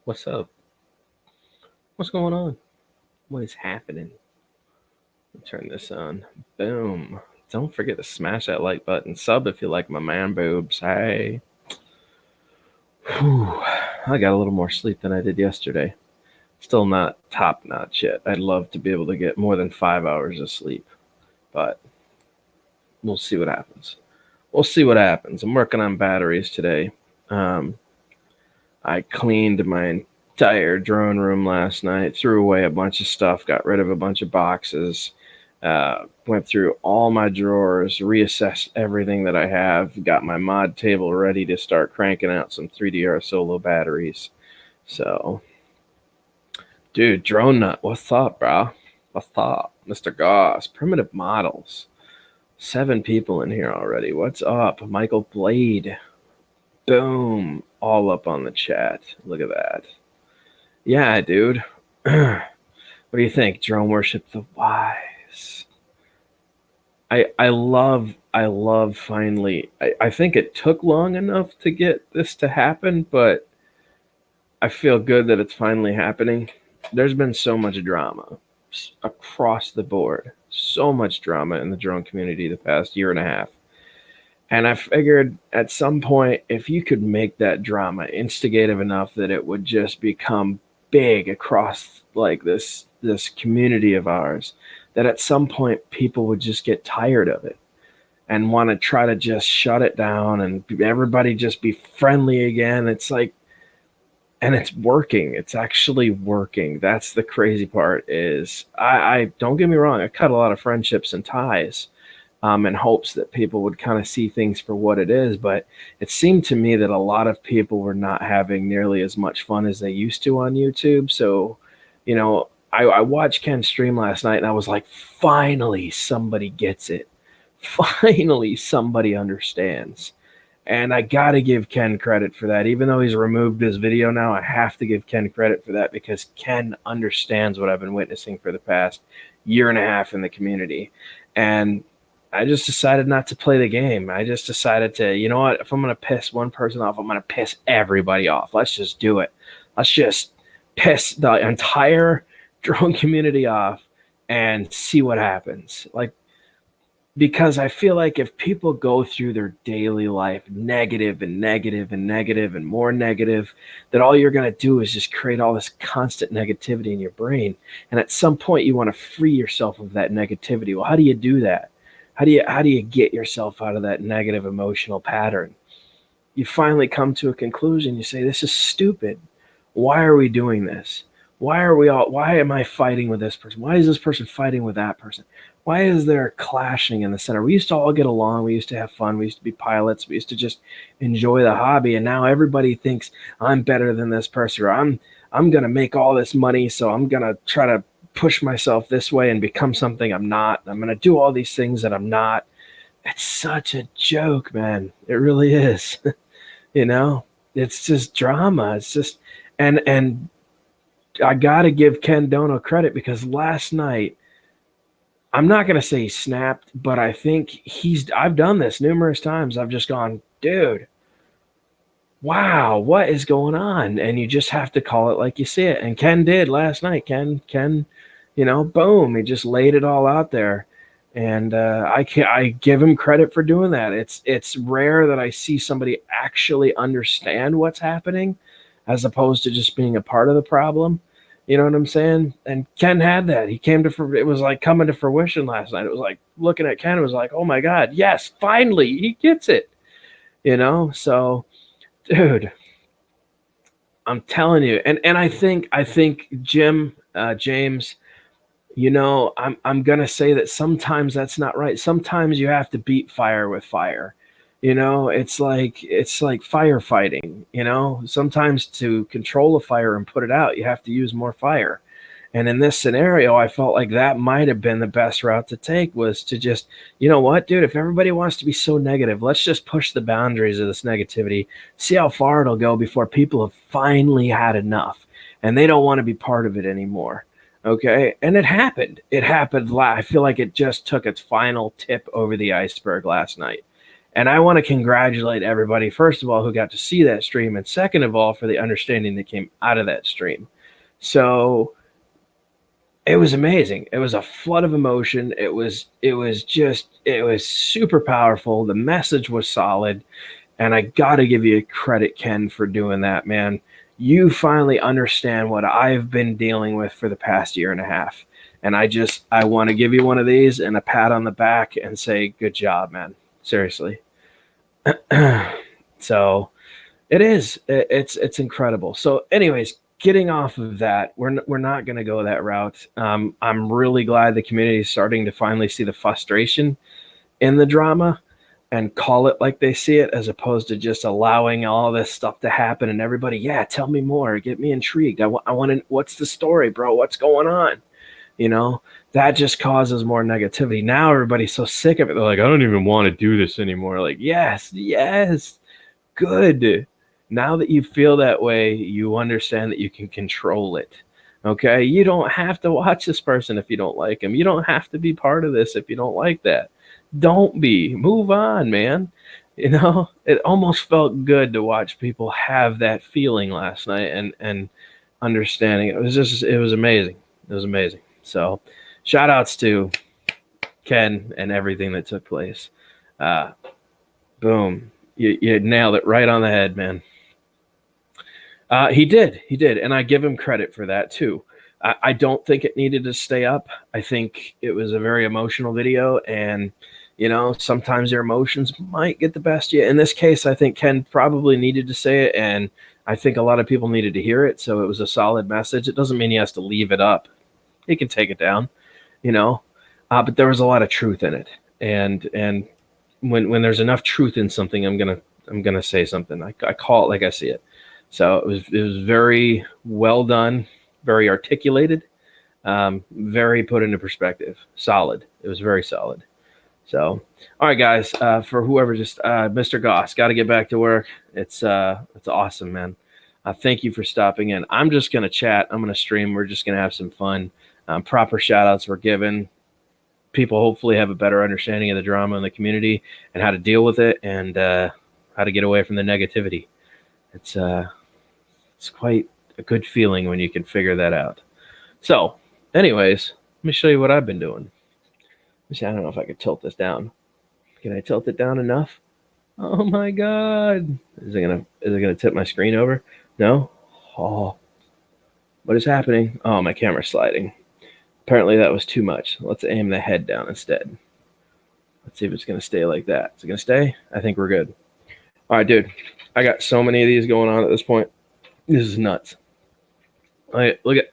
What's up? What's going on? What is happening? Turn this on. Boom. Don't forget to smash that like button. Sub if you like my man boobs. Hey. Whew. I got a little more sleep than I did yesterday. Still not top notch yet. I'd love to be able to get more than 5 hours of sleep, but we'll see what happens. We'll see what happens. I'm working on batteries today. Um, I cleaned my entire drone room last night, threw away a bunch of stuff, got rid of a bunch of boxes, went through all my drawers, reassessed everything that I have, got my mod table ready to start cranking out some 3DR solo batteries. So, dude, drone nut, what's up, bro? What's up, Mr. Goss? Primitive models. 7 people in here already. What's up, Michael Blade? Boom. All up on the chat. Look at that. Yeah, dude. What do you think? Drone worship the wise. I love finally I think it took long enough to get this to happen, but I feel good that it's finally happening. There's been so much drama across the board. So much drama in the drone community the past year and a half. And I figured at some point, if you could make that drama instigative enough that it would just become big across like this community of ours, that at some point people would just get tired of it and want to try to just shut it down and everybody just be friendly again. It's like, and it's working. It's actually working. That's the crazy part. Is I don't get me wrong. I cut a lot of friendships and ties in hopes that people would kind of see things for what it is. But it seemed to me that a lot of people were not having nearly as much fun as they used to on YouTube. So, I watched Ken stream last night and I was like, finally, somebody gets it. Finally, somebody understands. And I got to give Ken credit for that. Even though he's removed his video now, I have to give Ken credit for that because Ken understands what I've been witnessing for the past year and a half in the community. And I just decided not to play the game. I just decided to, you know what? If I'm going to piss one person off, I'm going to piss everybody off. Let's just do it. Let's just piss the entire drone community off and see what happens. Like, because I feel like if people go through their daily life negative and negative and negative and more negative, that all you're going to do is just create all this constant negativity in your brain. And at some point, you want to free yourself of that negativity. Well, how do you do that? How do you get yourself out of that negative emotional pattern? You finally come to a conclusion. You say, this is stupid. Why are we doing this? Why am I fighting with this person? Why is this person fighting with that person? Why is there clashing in the center? We used to all get along. We used to have fun. We used to be pilots. We used to just enjoy the hobby. And now everybody thinks I'm better than this person, or I'm gonna make all this money, so I'm gonna try to push myself this way and become something I'm not. I'm gonna do all these things that I'm not. It's such a joke, man. It really is. you know, it's just drama. It's just and I gotta give Ken Dono credit because last night I'm not gonna say he snapped, but I think I've done this numerous times. I've just gone, dude, wow, what is going on? And you just have to call it like you see it. And Ken did last night. Ken, boom, he just laid it all out there. And I give him credit for doing that. It's rare that I see somebody actually understand what's happening, as opposed to just being a part of the problem. You know what I'm saying? And Ken had that. He came to it was like coming to fruition last night. It was like looking at Ken. It was like, oh my god, yes, finally he gets it. So dude, I'm telling you, and I think James, I'm gonna say that sometimes that's not right. Sometimes you have to beat fire with fire. It's like firefighting. Sometimes to control a fire and put it out, you have to use more fire. And in this scenario, I felt like that might have been the best route to take, was to just, you know what, dude, if everybody wants to be so negative, let's just push the boundaries of this negativity, see how far it'll go before people have finally had enough and they don't want to be part of it anymore. Okay. And it happened. I feel like it just took its final tip over the iceberg last night. And I want to congratulate everybody, first of all, who got to see that stream, and second of all, for the understanding that came out of that stream. So it was amazing. It was a flood of emotion. It was super powerful. The message was solid. And I got to give you credit, Ken, for doing that, man. You finally understand what I've been dealing with for the past year and a half. And I want to give you one of these and a pat on the back and say, good job, man. Seriously. So it's incredible. So anyways, getting off of that, we're not going to go that route. I'm really glad the community is starting to finally see the frustration in the drama and call it like they see it, as opposed to just allowing all this stuff to happen and everybody, yeah, tell me more, get me intrigued. I want to, what's the story, bro? What's going on? You know, that just causes more negativity. Now everybody's so sick of it. They're like, I don't even want to do this anymore. Like, yes, good. Now that you feel that way, you understand that you can control it. Okay, you don't have to watch this person if you don't like him. You don't have to be part of this if you don't like that. Don't be. Move on, man. You know, it almost felt good to watch people have that feeling last night and understanding. It was amazing. It was amazing. So, shout outs to Ken and everything that took place. Boom. You nailed it right on the head, man. He did, and I give him credit for that too. I don't think it needed to stay up. I think it was a very emotional video, and you know, sometimes your emotions might get the best of you. In this case, I think Ken probably needed to say it, and I think a lot of people needed to hear it, so it was a solid message. It doesn't mean he has to leave it up. He can take it down, you know, but there was a lot of truth in it, and when there's enough truth in something, I'm gonna say something. I call it like I see it. So it was very well done, very articulated, very put into perspective. Solid. It was very solid. So, all right, guys. For whoever just Mr. Goss, got to get back to work. It's awesome, man. Thank you for stopping in. I'm just gonna chat. I'm gonna stream. We're just gonna have some fun. Proper shout outs were given. People hopefully have a better understanding of the drama in the community and how to deal with it, and how to get away from the negativity. It's quite a good feeling when you can figure that out. So, anyways, let me show you what I've been doing. I don't know if I could tilt this down. Can I tilt it down enough? Oh my God! Is it gonna tip my screen over? No. Oh, what is happening? Oh, my camera's sliding. Apparently that was too much. Let's aim the head down instead. Let's see if it's gonna stay like that. Is it gonna stay? I think we're good. All right, dude. I got so many of these going on at this point. This is nuts. Look at,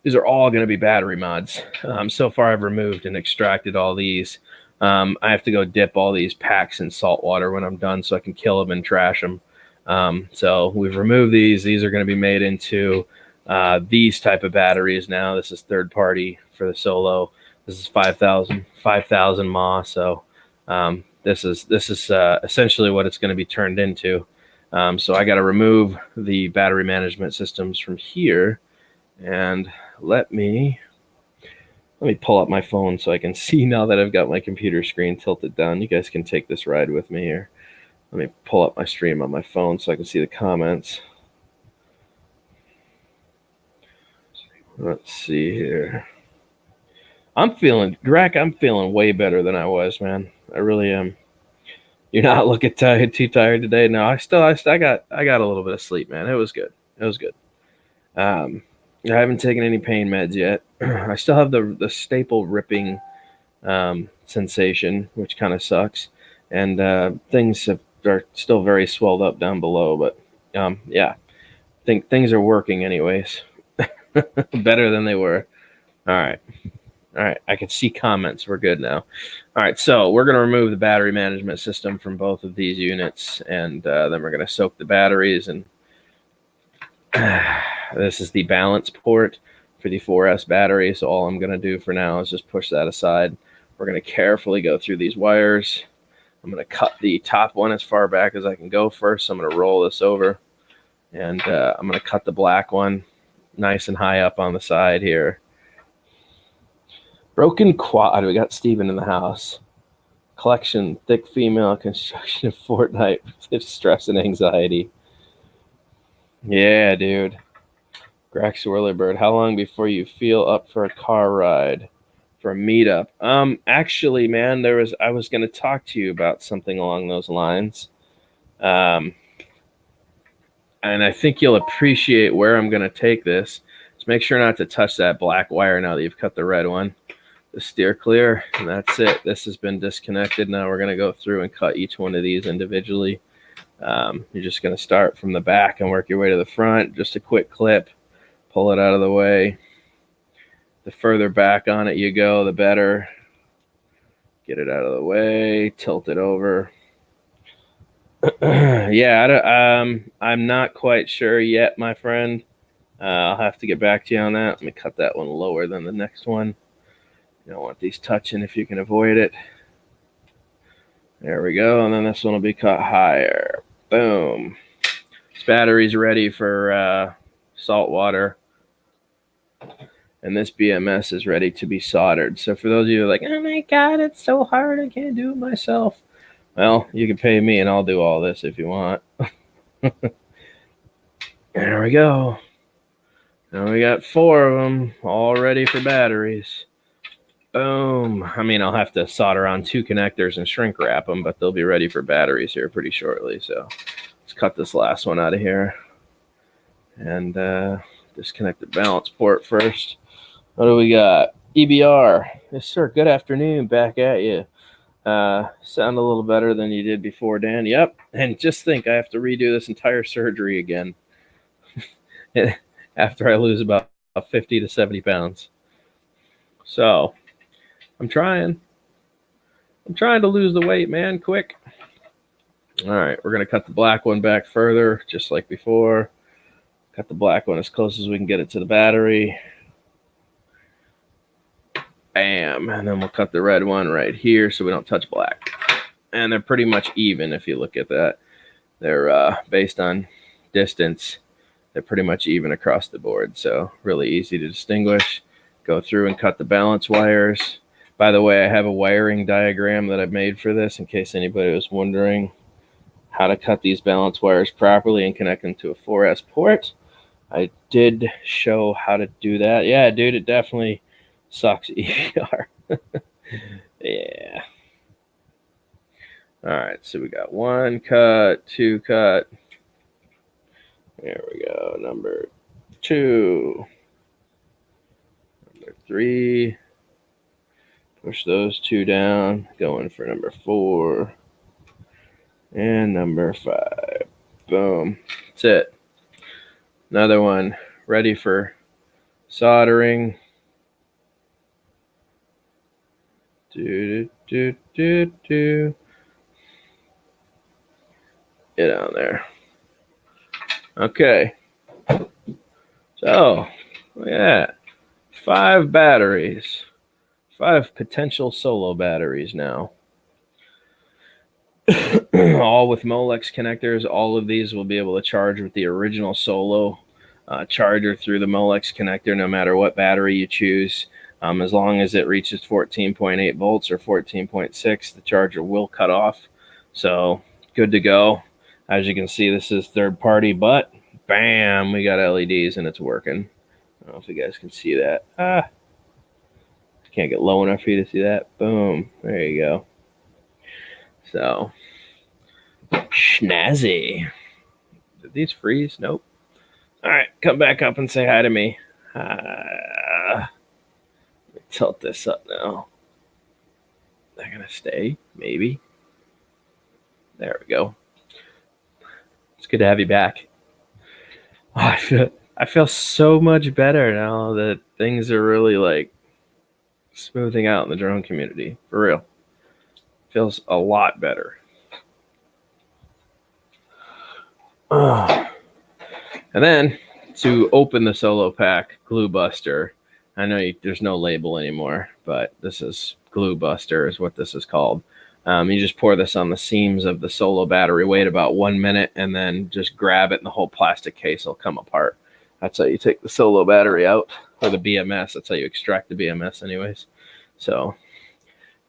these are all going to be battery mods. So far I've removed and extracted all these. I have to go dip all these packs in salt water when I'm done so I can kill them and trash them. So we've removed these. These are going to be made into these type of batteries now. This is third party for the Solo. This is 5,000 mAh. So this is essentially what it's going to be turned into. So I got to remove the battery management systems from here, and let me pull up my phone so I can see now that I've got my computer screen tilted down. You guys can take this ride with me here. Let me pull up my stream on my phone so I can see the comments. Let's see here. Greg, I'm feeling way better than I was, man. I really am. You're not looking too tired today? No, I got a little bit of sleep, man. It was good. I haven't taken any pain meds yet. I still have the staple ripping sensation, which kind of sucks, and things are still very swelled up down below. But yeah, I think things are working anyways, better than they were. All right. I can see comments. We're good now. All right, so we're going to remove the battery management system from both of these units, and then we're going to soak the batteries. And this is the balance port for the 4S battery. So all I'm going to do for now is just push that aside. We're going to carefully go through these wires. I'm going to cut the top one as far back as I can go first. So I'm going to roll this over, and I'm going to cut the black one nice and high up on the side here. Broken quad. We got Steven in the house. collection, thick female construction of Fortnite with stress and anxiety. Yeah, dude. Grax Whirlybird, how long before you feel up for a car ride, for a meetup? Actually, man, I was going to talk to you about something along those lines. And I think you'll appreciate where I'm going to take this. Just make sure not to touch that black wire now that you've cut the red one. Just steer clear, and that's it. This has been disconnected. Now we're going to go through and cut each one of these individually. You're just going to start from the back and work your way to the front. Just a quick clip. Pull it out of the way. The further back on it you go, the better. Get it out of the way. Tilt it over. Yeah, I'm not quite sure yet, my friend. I'll have to get back to you on that. Let me cut that one lower than the next one. You don't want these touching if you can avoid it. There we go. And then this one will be cut higher. Boom. This battery's ready for salt water. And this BMS is ready to be soldered. So for those of you who are like, oh my God, it's so hard, I can't do it myself. Well, you can pay me and I'll do all this if you want. There we go. Now we got 4 of them all ready for batteries. Boom. I mean, I'll have to solder on 2 connectors and shrink wrap them, but they'll be ready for batteries here pretty shortly. So let's cut this last one out of here. And disconnect the balance port first. What do we got? EBR. Yes, sir. Good afternoon. Back at you. Sound a little better than you did before, Dan. Yep. And just think, I have to redo this entire surgery again after I lose about 50 to 70 pounds. So I'm trying to lose the weight, man, quick. All right, we're going to cut the black one back further, just like before. Cut the black one as close as we can get it to the battery. Bam. And then we'll cut the red one right here so we don't touch black. And they're pretty much even if you look at that. They're based on distance. They're pretty much even across the board. So really easy to distinguish. Go through and cut the balance wires. By the way, I have a wiring diagram that I've made for this in case anybody was wondering how to cut these balance wires properly and connect them to a 4S port. I did show how to do that. Yeah, dude, it definitely sucks, EBR. Yeah. All right, so we got 1 cut, 2 cut. There we go, number 2. Number 3. Push those 2 down. Going for number 4. And number 5. Boom. That's it. Another one ready for soldering. Get on there. Okay. So, look at that. 5 batteries. 5 potential solo batteries now. All with Molex connectors. All of these will be able to charge with the original Solo charger through the Molex connector, no matter what battery you choose. As long as it reaches 14.8 volts or 14.6, the charger will cut off. So good to go. As you can see, this is third party, but bam, we got LEDs and it's working. I don't know if you guys can see that. Can't get low enough for you to see that. Boom. There you go. So, snazzy. Did these freeze? Nope. All right, come back up and say hi to me. Let me tilt this up now. They're going to stay, maybe. There we go. It's good to have you back. Oh, I feel so much better now that things are really like smoothing out in the drone community. For real. Feels a lot better. And then to open the Solo Pack Glue Buster, I know there's no label anymore, but this is Glue Buster is what this is called. You just pour this on the seams of the Solo battery, wait about 1 minute, and then just grab it and the whole plastic case will come apart. That's how you take the Solo battery out, or the BMS. That's how you extract the BMS anyways. So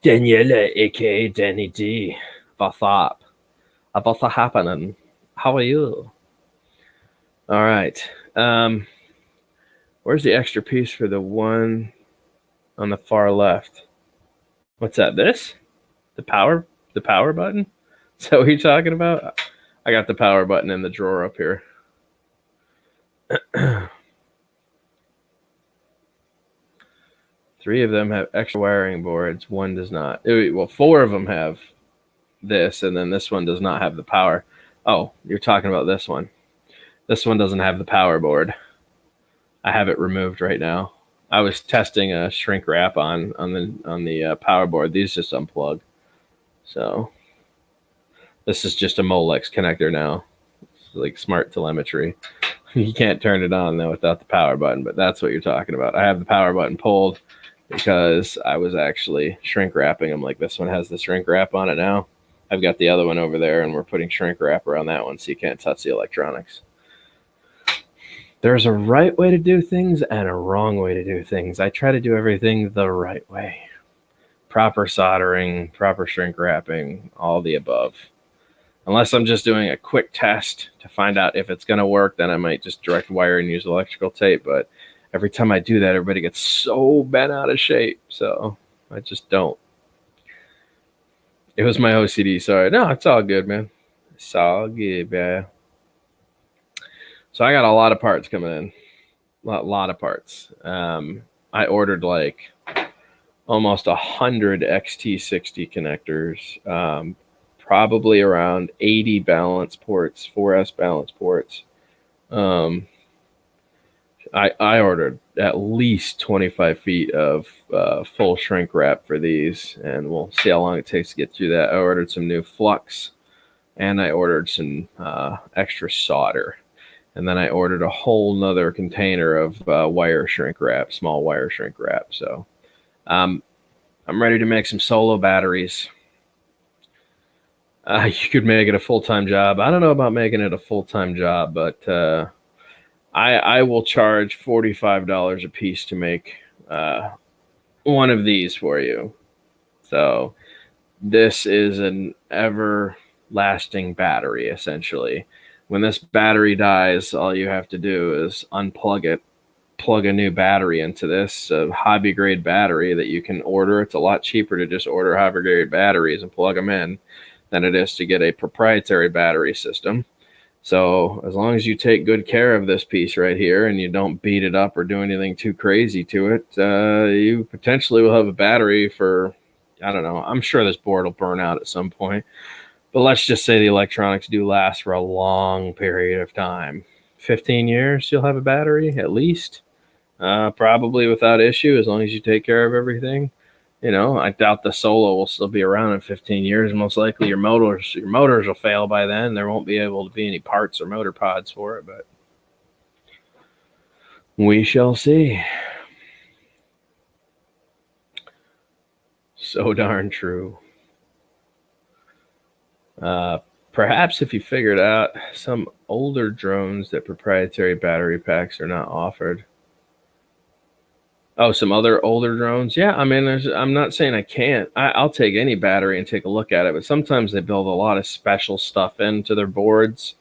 Daniela, aka Danny D. What's up? What's happening? How are you? All right. Where's the extra piece for the one on the far left? What's that? This? The power? The power button? Is that what you're talking about? I got the power button in the drawer up here. Three of them have extra wiring boards. One does not. Well, four of them have this, and then this one does not have the power. Oh, you're talking about this one. This one doesn't have the power board. I have it removed right now. I was testing a shrink wrap on the power board. These just unplug. So this is just a Molex connector now. It's like smart telemetry. You can't turn it on though without the power button, but that's what you're talking about. I have the power button pulled because I was actually shrink wrapping them. Like this one has the shrink wrap on it now. I've got the other one over there, and we're putting shrink wrap around that one so you can't touch the electronics. There's a right way to do things and a wrong way to do things. I try to do everything the right way. Proper soldering, proper shrink wrapping, all the above. Unless I'm just doing a quick test to find out if it's going to work, then I might just direct wire and use electrical tape. But every time I do that, everybody gets so bent out of shape. So I just don't. It was my OCD. Sorry. No, it's all good, man. It's all good, man. So I got a lot of parts coming in. A lot of parts. I ordered like almost 100 XT60 connectors, probably around 80 balance ports, 4S balance ports. I ordered at least 25 feet of full shrink wrap for these, and we'll see how long it takes to get through that. I ordered some new flux, and I ordered some extra solder. And then I ordered a whole nother container of wire shrink wrap, small wire shrink wrap. So I'm ready to make some solo batteries. You could make it a full-time job. I don't know about making it a full-time job, but I will charge $45 a piece to make one of these for you. So this is an everlasting battery, essentially. When this battery dies, all you have to do is unplug it, plug a new battery into this hobby grade battery that you can order. It's a lot cheaper to just order hobby grade batteries and plug them in than it is to get a proprietary battery system. So as long as you take good care of this piece right here and you don't beat it up or do anything too crazy to it, you potentially will have a battery for, I don't know, I'm sure this board will burn out at some point. But let's just say the electronics do last for a long period of time. 15 years, you'll have a battery at least, probably without issue, as long as you take care of everything. You know, I doubt the Solo will still be around in 15 years. Most likely, your motors will fail by then. There won't be able to be any parts or motor pods for it, but we shall see. So darn true. Perhaps if you figured out some older drones that proprietary battery packs are not offered. Oh, some other older drones? Yeah, I mean, I'm not saying I can't. I'll take any battery and take a look at it, but sometimes they build a lot of special stuff into their boards.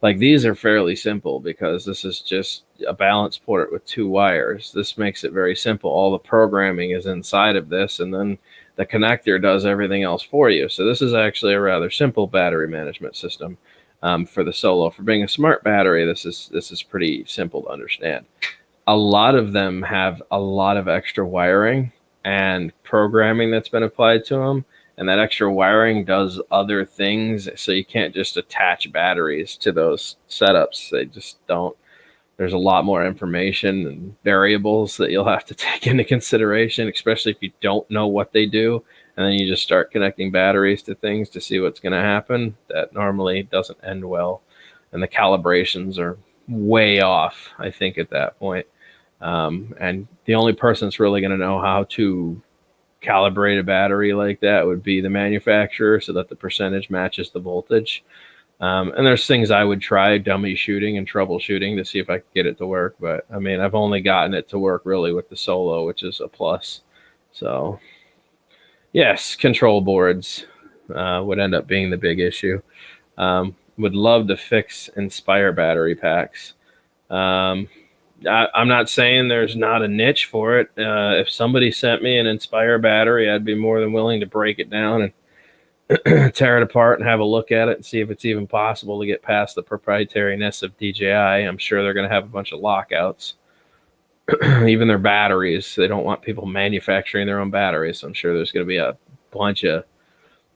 Like these are fairly simple because this is just a balance port with two wires. This makes it very simple. All the programming is inside of this, and then the connector does everything else for you. So this is actually a rather simple battery management system for the Solo. For being a smart battery, this is pretty simple to understand. A lot of them have a lot of extra wiring and programming that's been applied to them. And that extra wiring does other things. So you can't just attach batteries to those setups. They just don't. There's a lot more information and variables that you'll have to take into consideration, especially if you don't know what they do. And then you just start connecting batteries to things to see what's going to happen. That normally doesn't end well. And the calibrations are way off, I think, at that point. And the only person that's really going to know how to calibrate a battery like that would be the manufacturer so that the percentage matches the voltage. And there's things I would try dummy shooting and troubleshooting to see if I could get it to work. But I mean, I've only gotten it to work really with the Solo, which is a plus. So Yes, control boards would end up being the big issue. Would love to fix Inspire battery packs. I'm not saying there's not a niche for it. If somebody sent me an Inspire battery, I'd be more than willing to break it down and tear it apart and have a look at it and see if it's even possible to get past the proprietariness of DJI. I'm sure they're going to have a bunch of lockouts. Even their batteries, they don't want people manufacturing their own batteries. So I'm sure there's going to be a bunch of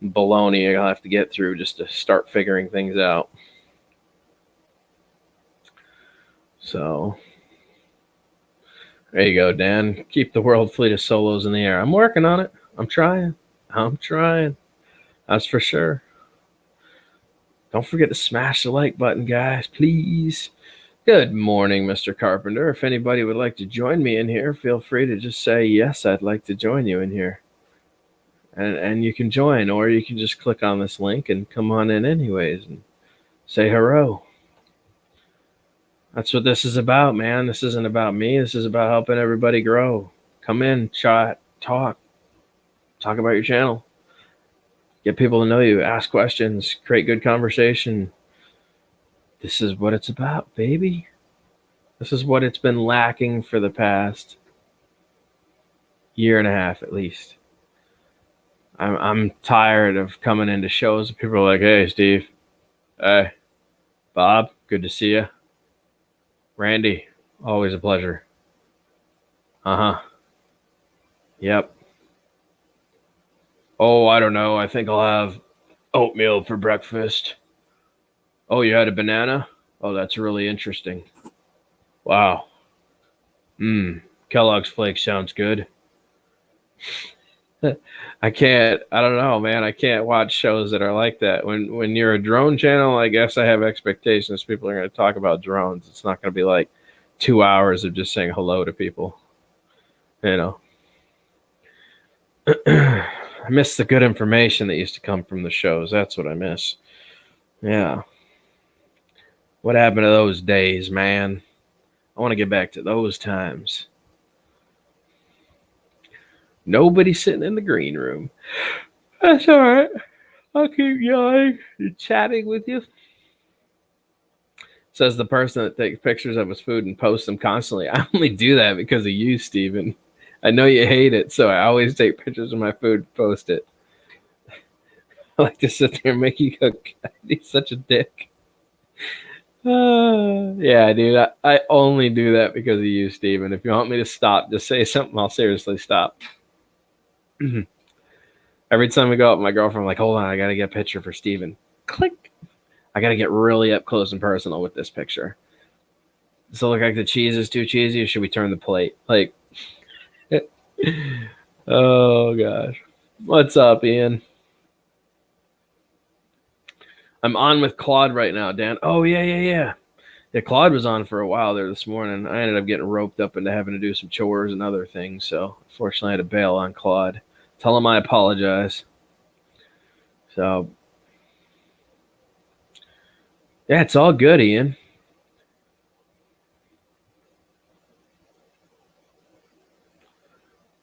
baloney I'll have to get through just to start figuring things out. So there you go, Dan. Keep the world fleet of solos in the air. I'm working on it. I'm trying. That's for sure. Don't forget to smash the like button, guys, please. Good morning, Mr. Carpenter. If anybody would like to join me in here, feel free to just say, yes, I'd like to join you in here. And you can join, or you can just click on this link and come on in anyways and say hello. That's what this is about, man. This isn't about me. This is about helping everybody grow. Come in, chat, talk about your channel. Get people to know you, ask questions, create good conversation. This is what it's about, baby. This is what it's been lacking for the past year and a half, at least. I'm tired of coming into shows and people are like, hey, Steve. Hey, Bob, good to see you. Randy, always a pleasure. Yep. Oh, I don't know. I think I'll have oatmeal for breakfast. Oh, you had a banana? Oh, that's really interesting. Wow. Kellogg's Flakes sounds good. I don't know, man. I can't watch shows that are like that. When you're a drone channel, I guess I have expectations people are going to talk about drones. It's not going to be like 2 hours of just saying hello to people. You know. I miss the good information that used to come from the shows. That's what I miss. Yeah. What happened to those days, man? I want to get back to those times. Nobody sitting in the green room. That's all right. I'll keep yawning and chatting with you. Says the person that takes pictures of his food and posts them constantly. I only do that because of you, Steven. I know you hate it, so I always take pictures of my food and post it. I like to sit there and make you go, God, he's such a dick. Yeah, dude, I only do that because of you, Steven. If you want me to stop, just say something. I'll seriously stop. Every time we go out, my girlfriend, I'm like, hold on, I got to get a picture for Steven. Click. I got to get really up close and personal with this picture. Does it look like the cheese is too cheesy, or should we turn the plate? Like, oh, gosh. What's up, Ian? I'm on with Claude right now, Dan. Oh, yeah. Yeah, Claude was on for a while there this morning. I ended up getting roped up into having to do some chores and other things, so unfortunately I had to bail on Claude. Tell him I apologize. So, yeah, it's all good, Ian.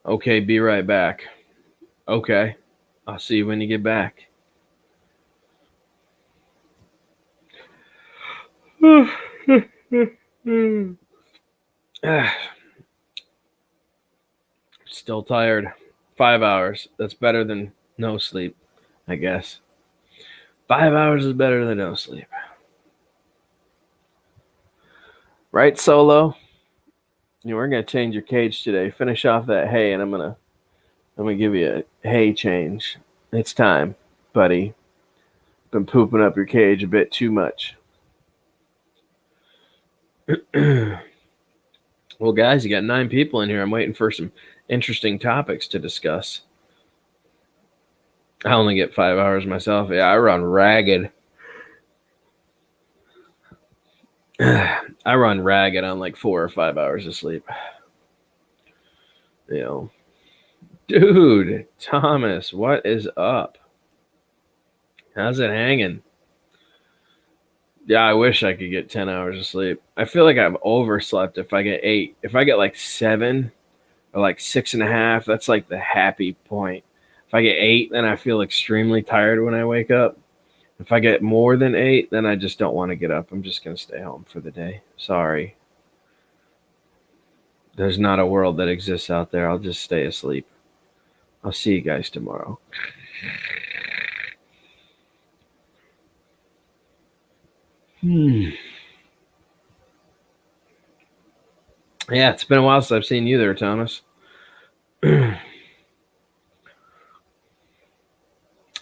Okay, be right back. Okay, I'll see you when you get back. Still tired. 5 hours. That's better than no sleep, I guess. 5 hours is better than no sleep. Right, Solo? We're going to change your cage today. Finish off that hay, and I'm gonna give you a hay change. It's time, buddy. Been pooping up your cage a bit too much. Well, guys, you got 9 people in here. I'm waiting for some interesting topics to discuss. I only get 5 hours myself. Yeah, I run ragged. I run ragged on like 4 or 5 hours of sleep. You know. Dude, Thomas, what is up? How's it hanging? Yeah, I wish I could get 10 hours of sleep. I feel like I've overslept if I get 8. If I get like 7 or like 6.5, that's like the happy point. If I get 8, then I feel extremely tired when I wake up. If I get more than 8, then I just don't want to get up. I'm just going to stay home for the day. Sorry. There's not a world that exists out there. I'll just stay asleep. I'll see you guys tomorrow. Yeah, it's been a while since I've seen you there, Thomas. Yeah,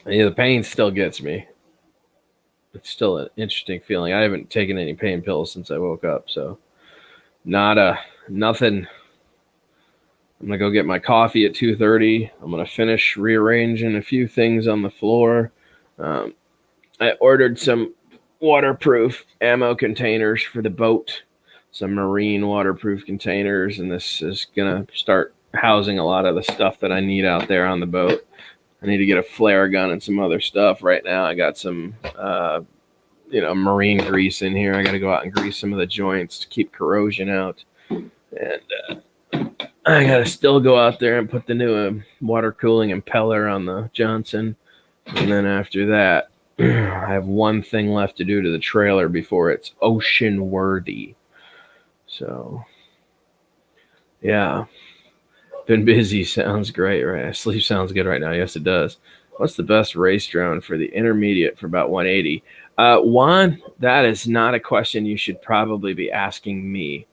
the pain still gets me. It's still an interesting feeling. I haven't taken any pain pills since I woke up, so nothing. I'm gonna go get my coffee at 2:30. I'm gonna finish rearranging a few things on the floor. I ordered some waterproof ammo containers for the boat, some marine waterproof containers, and this is gonna start housing a lot of the stuff that I need out there on the boat. I need to get a flare gun and some other stuff. Right now, I got some, marine grease in here. I got to go out and grease some of the joints to keep corrosion out. And I got to still go out there and put the new water cooling impeller on the Johnson. And then after that, I have one thing left to do to the trailer before it's ocean worthy. So, yeah. Been busy. Sounds great, right? Sleep sounds good right now. Yes, it does. What's the best race drone for the intermediate for about 180? Juan, that is not a question you should probably be asking me.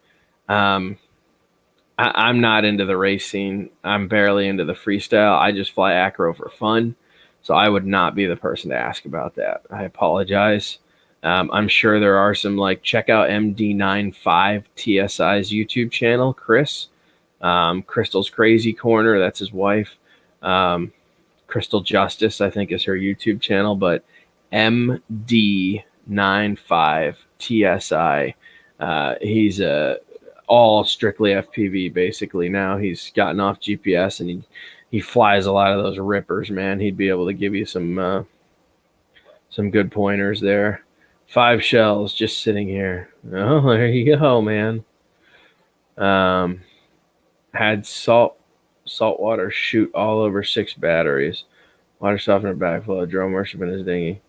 I'm not into the race scene. I'm barely into the freestyle. I just fly acro for fun. So I would not be the person to ask about that. I apologize. I'm sure there are some, like, check out MD95 TSI's YouTube channel, Chris. Crystal's Crazy Corner, that's his wife. Crystal Justice, I think, is her YouTube channel, but MD95 TSI. He's all strictly FPV basically now. He's gotten off GPS and he flies a lot of those rippers, man. He'd be able to give you some good pointers there. 5 shells just sitting here. Oh, there you go, man. Had saltwater shoot all over 6 batteries. Water softener backflow, drone worship in his dinghy.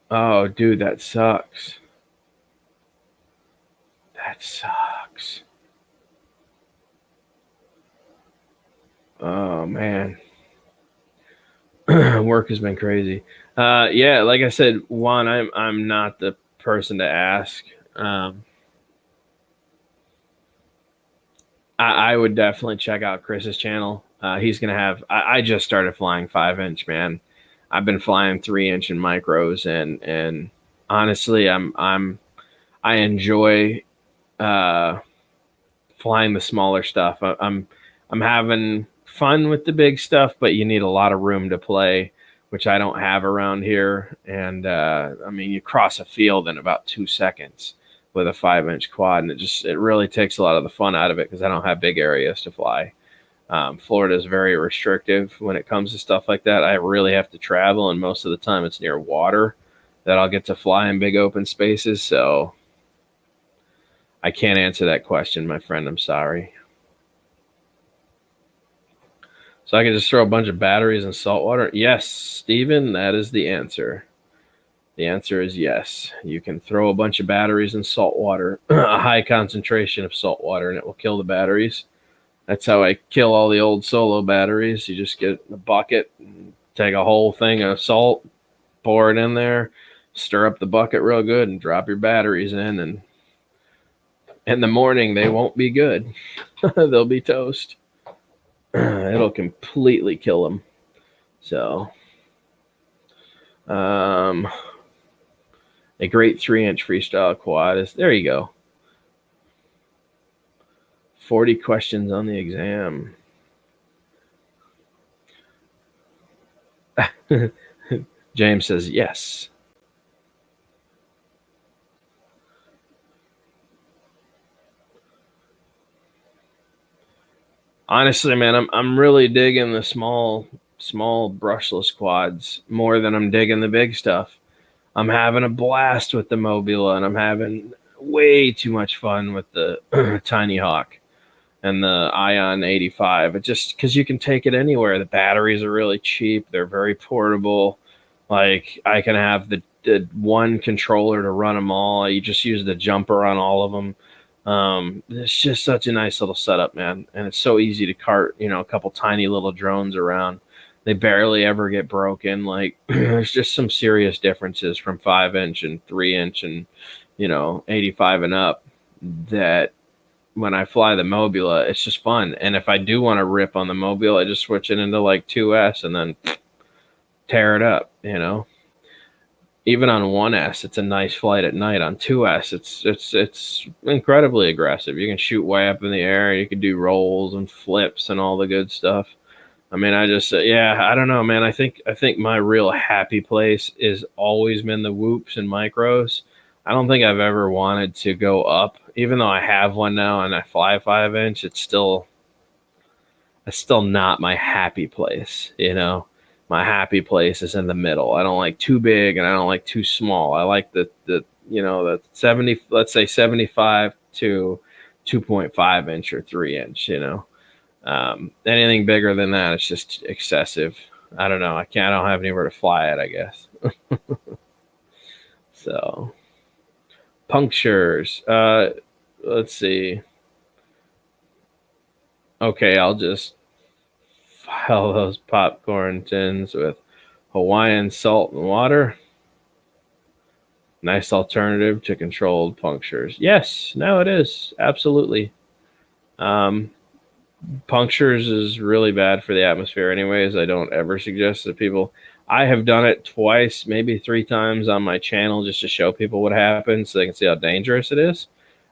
Oh, dude, that sucks. That sucks. Oh, man. Work has been crazy. Yeah, like I said, Juan, I'm not the person to ask. I would definitely check out Chris's channel. He's gonna have. I just started flying 5-inch, man. I've been flying 3-inch and micros, and honestly, I enjoy flying the smaller stuff. I'm having fun with the big stuff, but you need a lot of room to play, which I don't have around here. And I mean, you cross a field in about 2 seconds with a 5-inch quad, and it really takes a lot of the fun out of it because I don't have big areas to fly. Florida is very restrictive when it comes to stuff like that. I really have to travel, and most of the time it's near water that I'll get to fly in big open spaces. So I can't answer that question, my friend. I'm sorry. So I can just throw a bunch of batteries in salt water? Yes, Steven, that is the answer. The answer is yes. You can throw a bunch of batteries in salt water, a high concentration of salt water, and it will kill the batteries. That's how I kill all the old Solo batteries. You just get a bucket, take a whole thing of salt, pour it in there, stir up the bucket real good, and drop your batteries in. And in the morning, they won't be good. They'll be toast. It'll completely kill them. So, a great 3-inch freestyle quad is, there you go. 40 questions on the exam. James says yes. Honestly, man, I'm really digging the small brushless quads more than I'm digging the big stuff. I'm having a blast with the Mobula, and I'm having way too much fun with the Tiny Hawk. and the Ion 85. It just because you can take it anywhere. The batteries are really cheap. They're very portable. Like I can have the one controller to run them all. You just use the jumper on all of them. It's just such a nice little setup, man, and it's so easy to cart, a couple tiny little drones around. They barely ever get broken. Like there's just some serious differences from 5 inch and 3 inch and 85 and up that when I fly the Mobula, it's just fun. And if I do want to rip on the Mobula, I just switch it into like 2S and then tear it up, Even on 1S, it's a nice flight at night. On 2S, it's incredibly aggressive. You can shoot way up in the air. You can do rolls and flips and all the good stuff. I mean, I don't know, man. I think my real happy place is always been the whoops and micros. I don't think I've ever wanted to go up, even though I have one now and I fly 5 inch. It's still not my happy place. My happy place is in the middle. I don't like too big and I don't like too small. I like the 70, let's say 75 to 2.5 inch or 3 inch. Anything bigger than that, it's just excessive. I don't know. I don't have anywhere to fly it, I guess. So punctures. Let's see. Okay, I'll just file those popcorn tins with Hawaiian salt and water. Nice alternative to controlled punctures. Yes, no, it is. Absolutely. Punctures is really bad for the atmosphere anyways. I don't ever suggest that people. I have done it twice, maybe 3 times on my channel just to show people what happens so they can see how dangerous it is.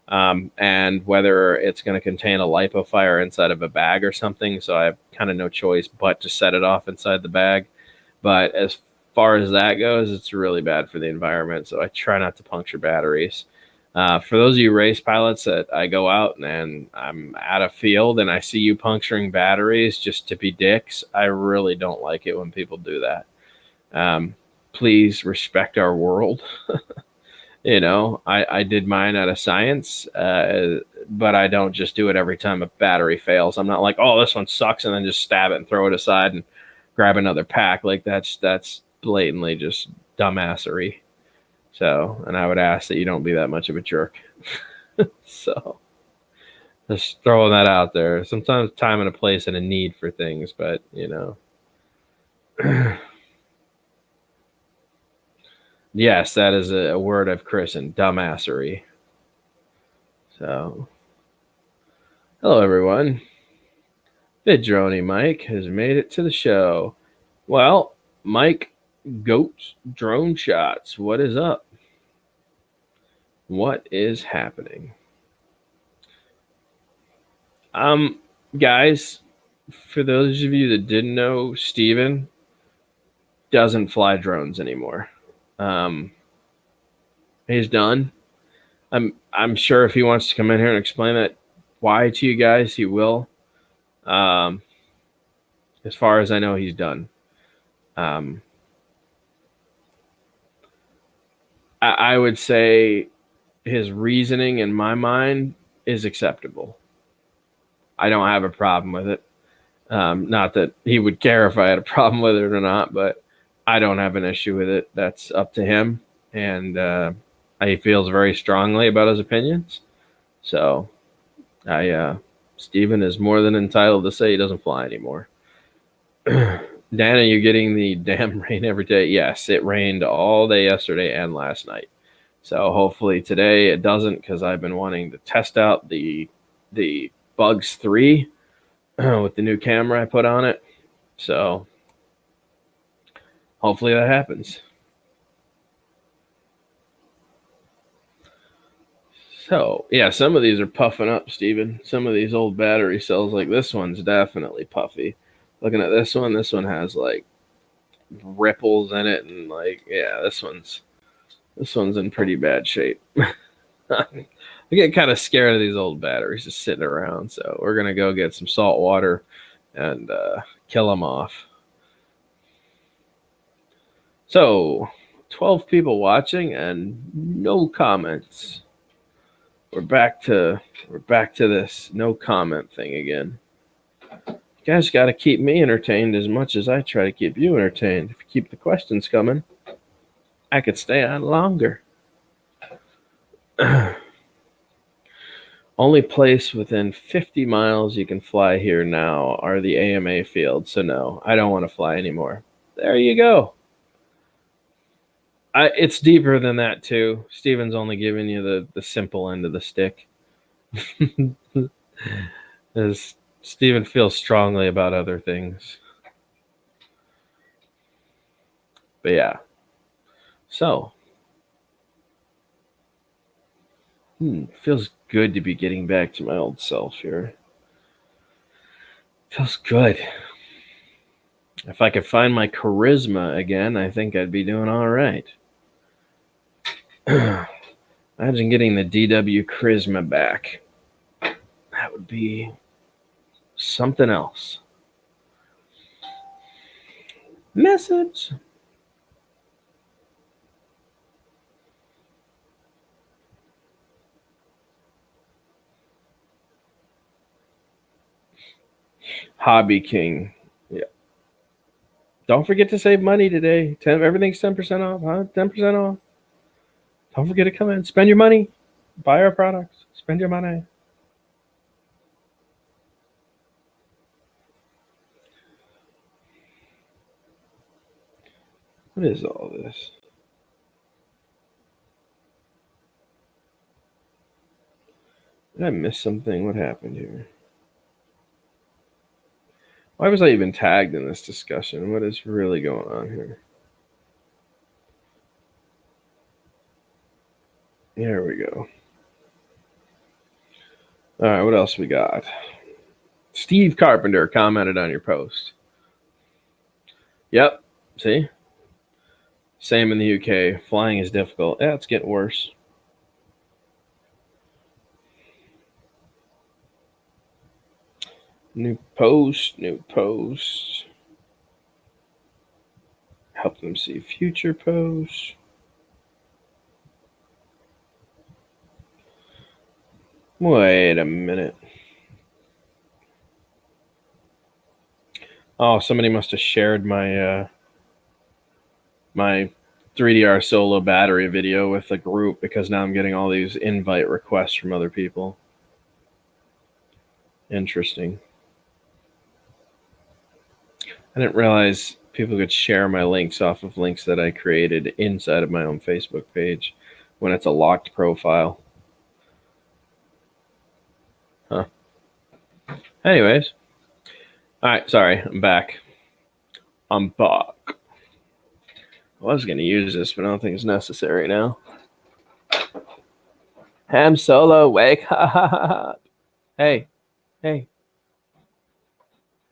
And whether it's going to contain a lipo fire inside of a bag or something. So I have kind of no choice but to set it off inside the bag. But as far as that goes, it's really bad for the environment. So I try not to puncture batteries. For those of you race pilots that I go out and I'm at a field and I see you puncturing batteries just to be dicks, I really don't like it when people do that. Please respect our world. I did mine out of science, but I don't just do it every time a battery fails. I'm not like, oh, this one sucks, and then just stab it and throw it aside and grab another pack. Like that's blatantly just dumbassery. So, and I would ask that you don't be that much of a jerk. So, just throwing that out there. Sometimes time and a place and a need for things, but yes, that is a word I've christened, dumbassery. So, hello everyone. Vidroni Mike has made it to the show. Well, Mike Goats Drone Shots, what is up? What is happening? Guys, for those of you that didn't know, Steven doesn't fly drones anymore. He's done. I'm sure if he wants to come in here and explain that why to you guys, he will. As far as I know, he's done. I would say his reasoning in my mind is acceptable. I don't have a problem with it. Not that he would care if I had a problem with it or not, but I don't have an issue with it. That's up to him. And he feels very strongly about his opinions. So Steven is more than entitled to say he doesn't fly anymore. Dana, you're getting the damn rain every day. Yes, it rained all day yesterday and last night. So hopefully today it doesn't, because I've been wanting to test out the Bugs 3 with the new camera I put on it. So hopefully that happens. So yeah, some of these are puffing up, Steven. Some of these old battery cells, like this one's definitely puffy. Looking at this one has like ripples in it, and like, yeah, this one's in pretty bad shape. I get kind of scared of these old batteries just sitting around, so we're gonna go get some salt water and kill them off. So 12 people watching and no comments. we're back to this no comment thing again. You guys got to keep me entertained as much as I try to keep you entertained. If you keep the questions coming, I could stay on longer. Only place within 50 miles you can fly here now are the AMA fields. So no, I don't want to fly anymore. There you go. It's deeper than that too. Steven's only giving you the simple end of the stick. As Steven feels strongly about other things. But yeah. So feels good to be getting back to my old self here. Feels good. If I could find my charisma again, I think I'd be doing all right. Imagine getting the DW charisma back. That would be something else. Message. Hobby King. Yeah. Don't forget to save money today. Everything's 10% off, huh? 10% off. Don't forget to come in. Spend your money. Buy our products. Spend your money. What is all this? Did I miss something? What happened here? Why was I even tagged in this discussion? What is really going on here? There we go. All right, what else we got? Steve Carpenter commented on your post. Yep, see? Same in the UK. Flying is difficult. Yeah, it's getting worse. New post. Help them see future posts. Wait a minute. Oh, somebody must have shared my my 3DR solo battery video with the group, because now I'm getting all these invite requests from other people. Interesting. I didn't realize people could share my links off of links that I created inside of my own Facebook page when it's a locked profile. Huh. Anyways. All right, sorry, I'm back. I was going to use this, but I don't think it's necessary now. Ham Solo, wake up. Hey. What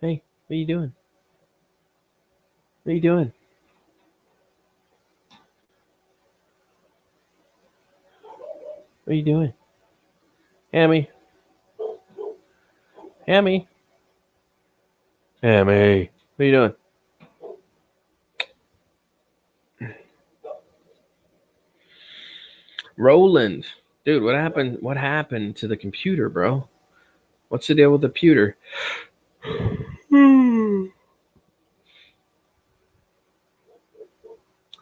are you doing? What are you doing? What are you doing? Hammy. What are you doing? Roland. Dude, what happened? What happened to the computer, bro? What's the deal with the computer?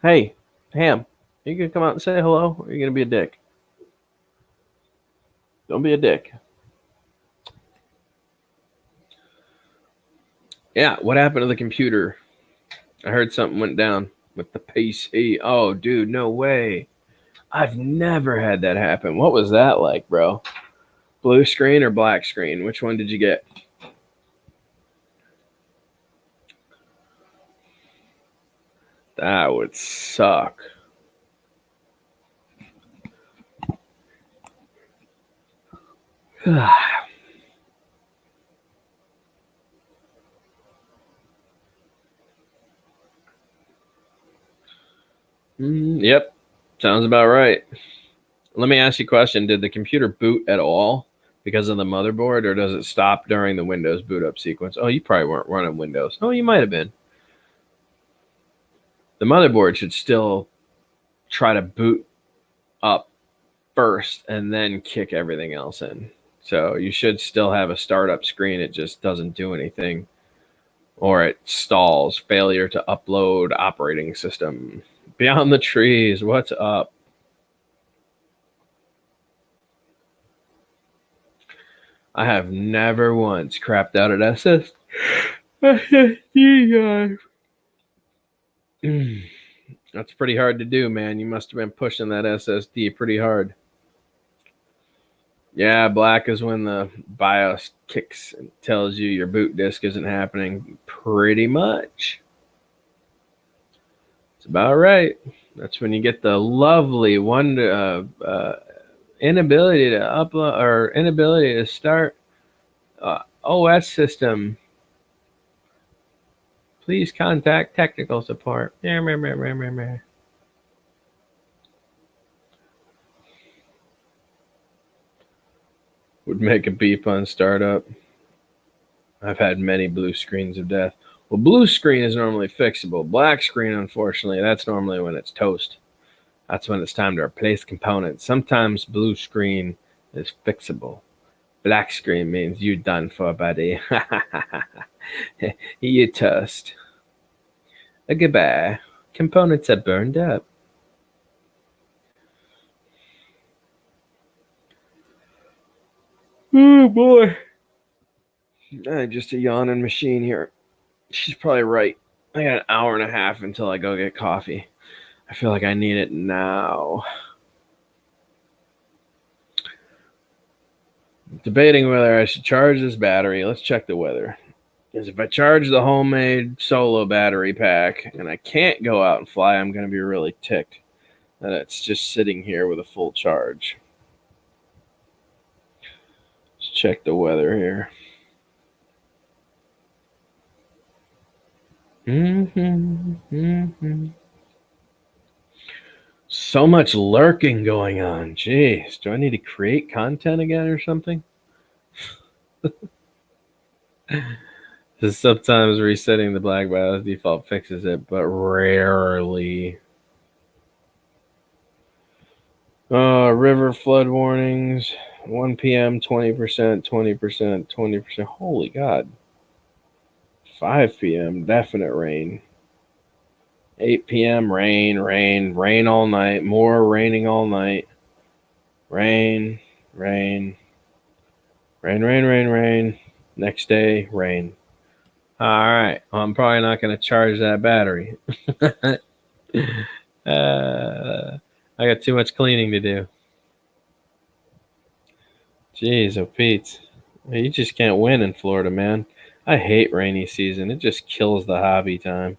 Hey, Ham, are you gonna come out and say hello, or are you gonna be a dick? Don't be a dick. Yeah, what happened to the computer? I heard something went down with the PC. Oh, dude, no way. I've never had that happen. What was that like, bro? Blue screen or black screen? Which one did you get? That would suck. Yep, sounds about right. Let me ask you a question. Did the computer boot at all because of the motherboard, or does it stop during the Windows boot up sequence? Oh, you probably weren't running Windows. Oh, you might have been. The motherboard should still try to boot up first and then kick everything else in. So you should still have a startup screen. It just doesn't do anything, or it stalls. Failure to upload operating system. Beyond the trees, what's up? I have never once crapped out at SSD. That's pretty hard to do, man. You must have been pushing that SSD pretty hard. Yeah, black is when the BIOS kicks and tells you your boot disk isn't happening. Pretty much. It's about right. That's when you get the lovely inability to upload or inability to start OS system. Please contact technical support. Would make a beep on startup. I've had many blue screens of death. Well, blue screen is normally fixable. Black screen, unfortunately, that's normally when it's toast. That's when it's time to replace components. Sometimes blue screen is fixable. Black screen means you done for, buddy. You toast. Goodbye. Components are burned up. Oh boy. Just a yawning machine here. She's probably right. I got an hour and a half until I go get coffee. I feel like I need it now. Debating whether I should charge this battery. Let's check the weather. Because if I charge the homemade solo battery pack and I can't go out and fly, I'm going to be really ticked that it's just sitting here with a full charge. Let's check the weather here. So much lurking going on. Jeez, do I need to create content again or something? Because sometimes resetting the black BIOS default fixes it, but rarely. River flood warnings. 1 p.m. 20%, 20%, 20%. Holy God. 5 p.m. definite rain. 8 p.m. rain all night. More raining all night. Rain. Next day, rain. All right. Well, I'm probably not going to charge that battery. I got too much cleaning to do. Jeez, oh Pete. You just can't win in Florida, man. I hate rainy season. It just kills the hobby time.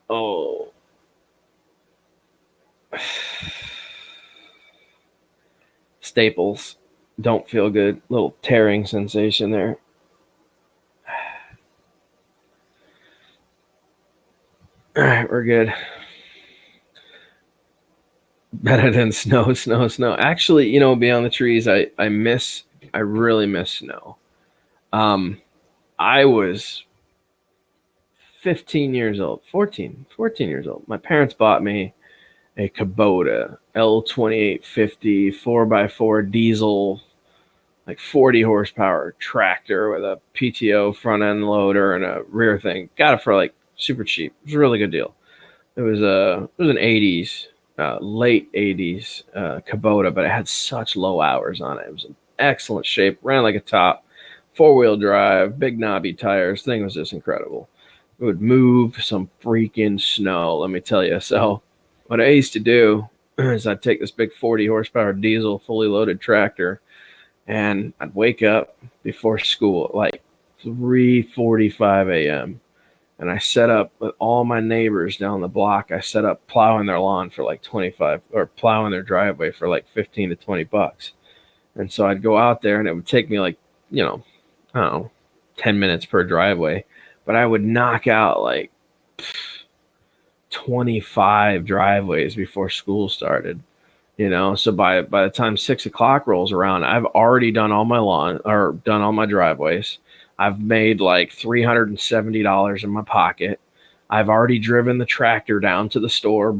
Oh. Staples don't feel good. Little tearing sensation there. All right, we're good. Better than snow. Actually, beyond the trees, I really miss snow. I was 15 years old, 14 years old. My parents bought me a Kubota L2850 4x4 diesel, like 40 horsepower tractor with a PTO front end loader and a rear thing. Got it for like super cheap. It was a really good deal. It was an 80s, late 80s Kubota, but it had such low hours on it. It was in excellent shape, ran like a top, 4-wheel drive, big knobby tires. Thing was just incredible. It would move some freaking snow, let me tell you. So what I used to do is I'd take this big 40 horsepower diesel, fully loaded tractor, and I'd wake up before school at like 3:45 a.m. And I set up with all my neighbors down the block. I set up plowing their lawn for like 25, or plowing their driveway for like 15 to 20 bucks. And so I'd go out there and it would take me like, I don't know, 10 minutes per driveway. But I would knock out like 25 driveways before school started. So by the time 6:00 rolls around, I've already done all my lawn or done all my driveways. I've made like $370 in my pocket. I've already driven the tractor down to the store,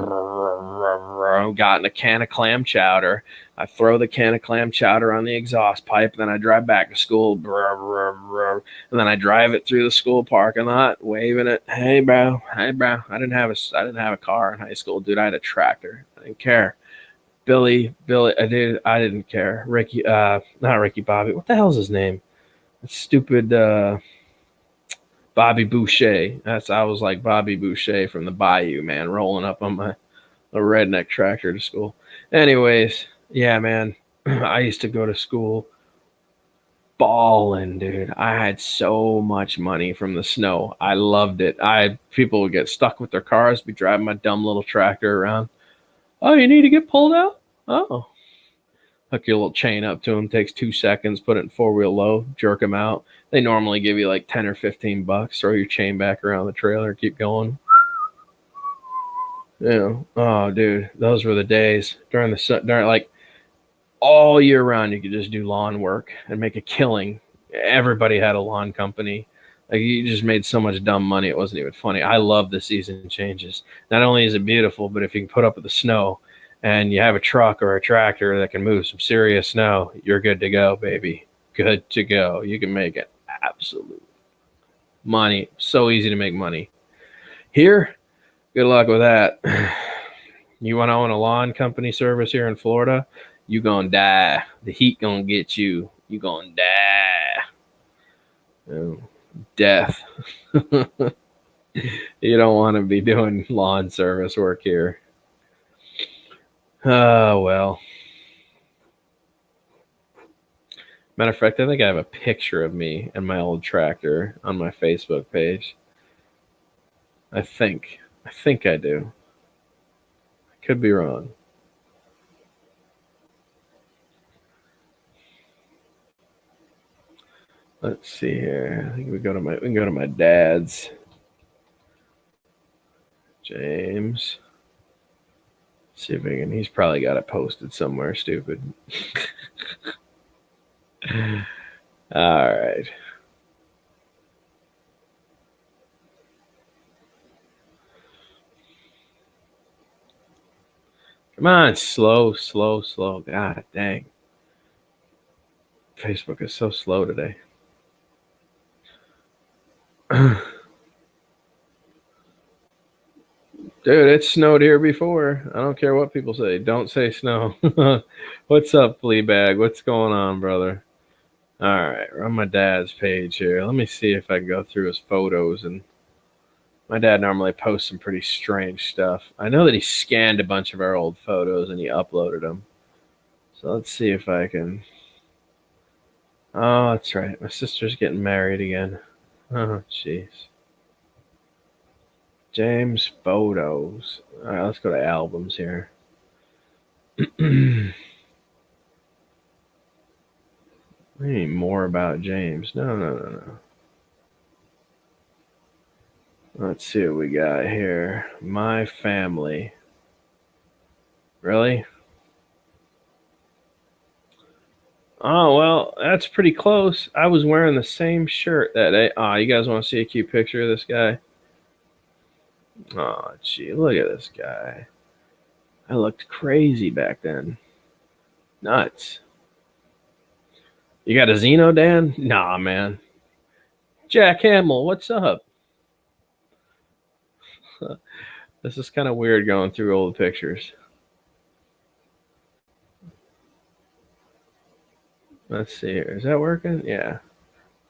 gotten a can of clam chowder. I throw the can of clam chowder on the exhaust pipe, then I drive back to school, and then I drive it through the school parking lot, waving it. Hey, bro. Hey, bro. I didn't have a car in high school, dude. I had a tractor. I didn't care. Billy, I didn't care. Ricky, not Ricky Bobby. What the hell's his name? That stupid Bobby Boucher. I was like Bobby Boucher from the Bayou, man, rolling up on my a redneck tractor to school. Anyways, yeah, man, I used to go to school balling, dude. I had so much money from the snow. I loved it. People would get stuck with their cars, be driving my dumb little tractor around. Oh, you need to get pulled out? Oh, hook your little chain up to them. Takes 2 seconds. Put it in 4-wheel low. Jerk them out. They normally give you like 10 or 15 bucks. Throw your chain back around the trailer. Keep going. Oh, dude, those were the days during like all year round. You could just do lawn work and make a killing. Everybody had a lawn company. Like you just made so much dumb money. It wasn't even funny. I love the season changes. Not only is it beautiful, but if you can put up with the snow and you have a truck or a tractor that can move some serious snow, you're good to go, baby. Good to go. You can make it absolute money. So easy to make money. Here, good luck with that. You want to own a lawn company service here in Florida? You gonna die. The heat gonna get you. You gonna die. Oh, death. You don't want to be doing lawn service work here. Oh, well. Matter of fact, I think I have a picture of me and my old tractor on my Facebook page. I think I do. I could be wrong. Let's see here. I think we can go to my dad's. James. See if I can. He's probably got it posted somewhere. Stupid. All right. Come on, slow. God dang. Facebook is so slow today. Dude, it snowed here before. I don't care what people say. Don't say snow. What's up, Fleabag? What's going on, brother? All right, we're on my dad's page here. Let me see if I can go through his photos. And my dad normally posts some pretty strange stuff. I know that he scanned a bunch of our old photos and he uploaded them. So let's see if I can. Oh, that's right. My sister's getting married again. Oh, jeez. James photos. All right, let's go to albums here. I need more about James. No. Let's see what we got here. My family. Really? Oh, well, that's pretty close. I was wearing the same shirt that day. Oh, you guys want to see a cute picture of this guy? Oh, gee, look at this guy. I looked crazy back then. Nuts. You got a Xeno, Dan? Nah, man. Jack Hamill, what's up? This is kind of weird going through old pictures. Let's see here. Is that working? Yeah.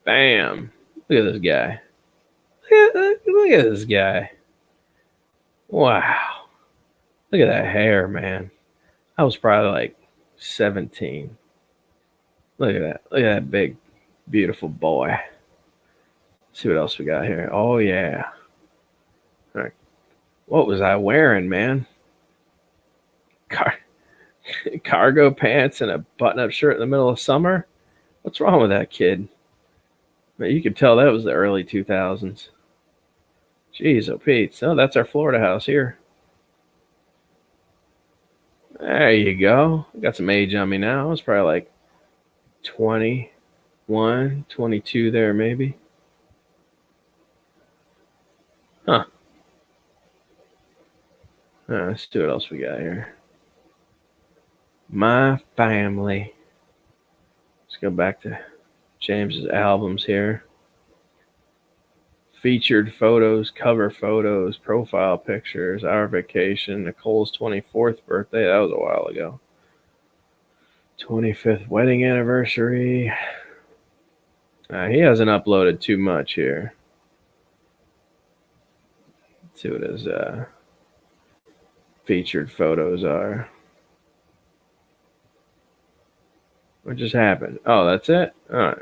Bam. Look at this guy. Look at this guy. Wow. Look at that hair, man. I was probably like 17. Look at that. Look at that big, beautiful boy. Let's see what else we got here. Oh, yeah. All right. What was I wearing, man? Cargo pants and a button-up shirt in the middle of summer? What's wrong with that kid? Man, you could tell that was the early 2000s. Jeez, oh Pete. Oh, that's our Florida house here. There you go. I got some age on me now. I was probably like 21, 22 there maybe. Huh. Let's see what else we got here. My family. Let's go back to James's albums here. Featured photos, cover photos, profile pictures, our vacation, Nicole's 24th birthday. That was a while ago. 25th wedding anniversary. He hasn't uploaded too much here. Let's see what his featured photos are. What just happened? Oh, that's it? All right.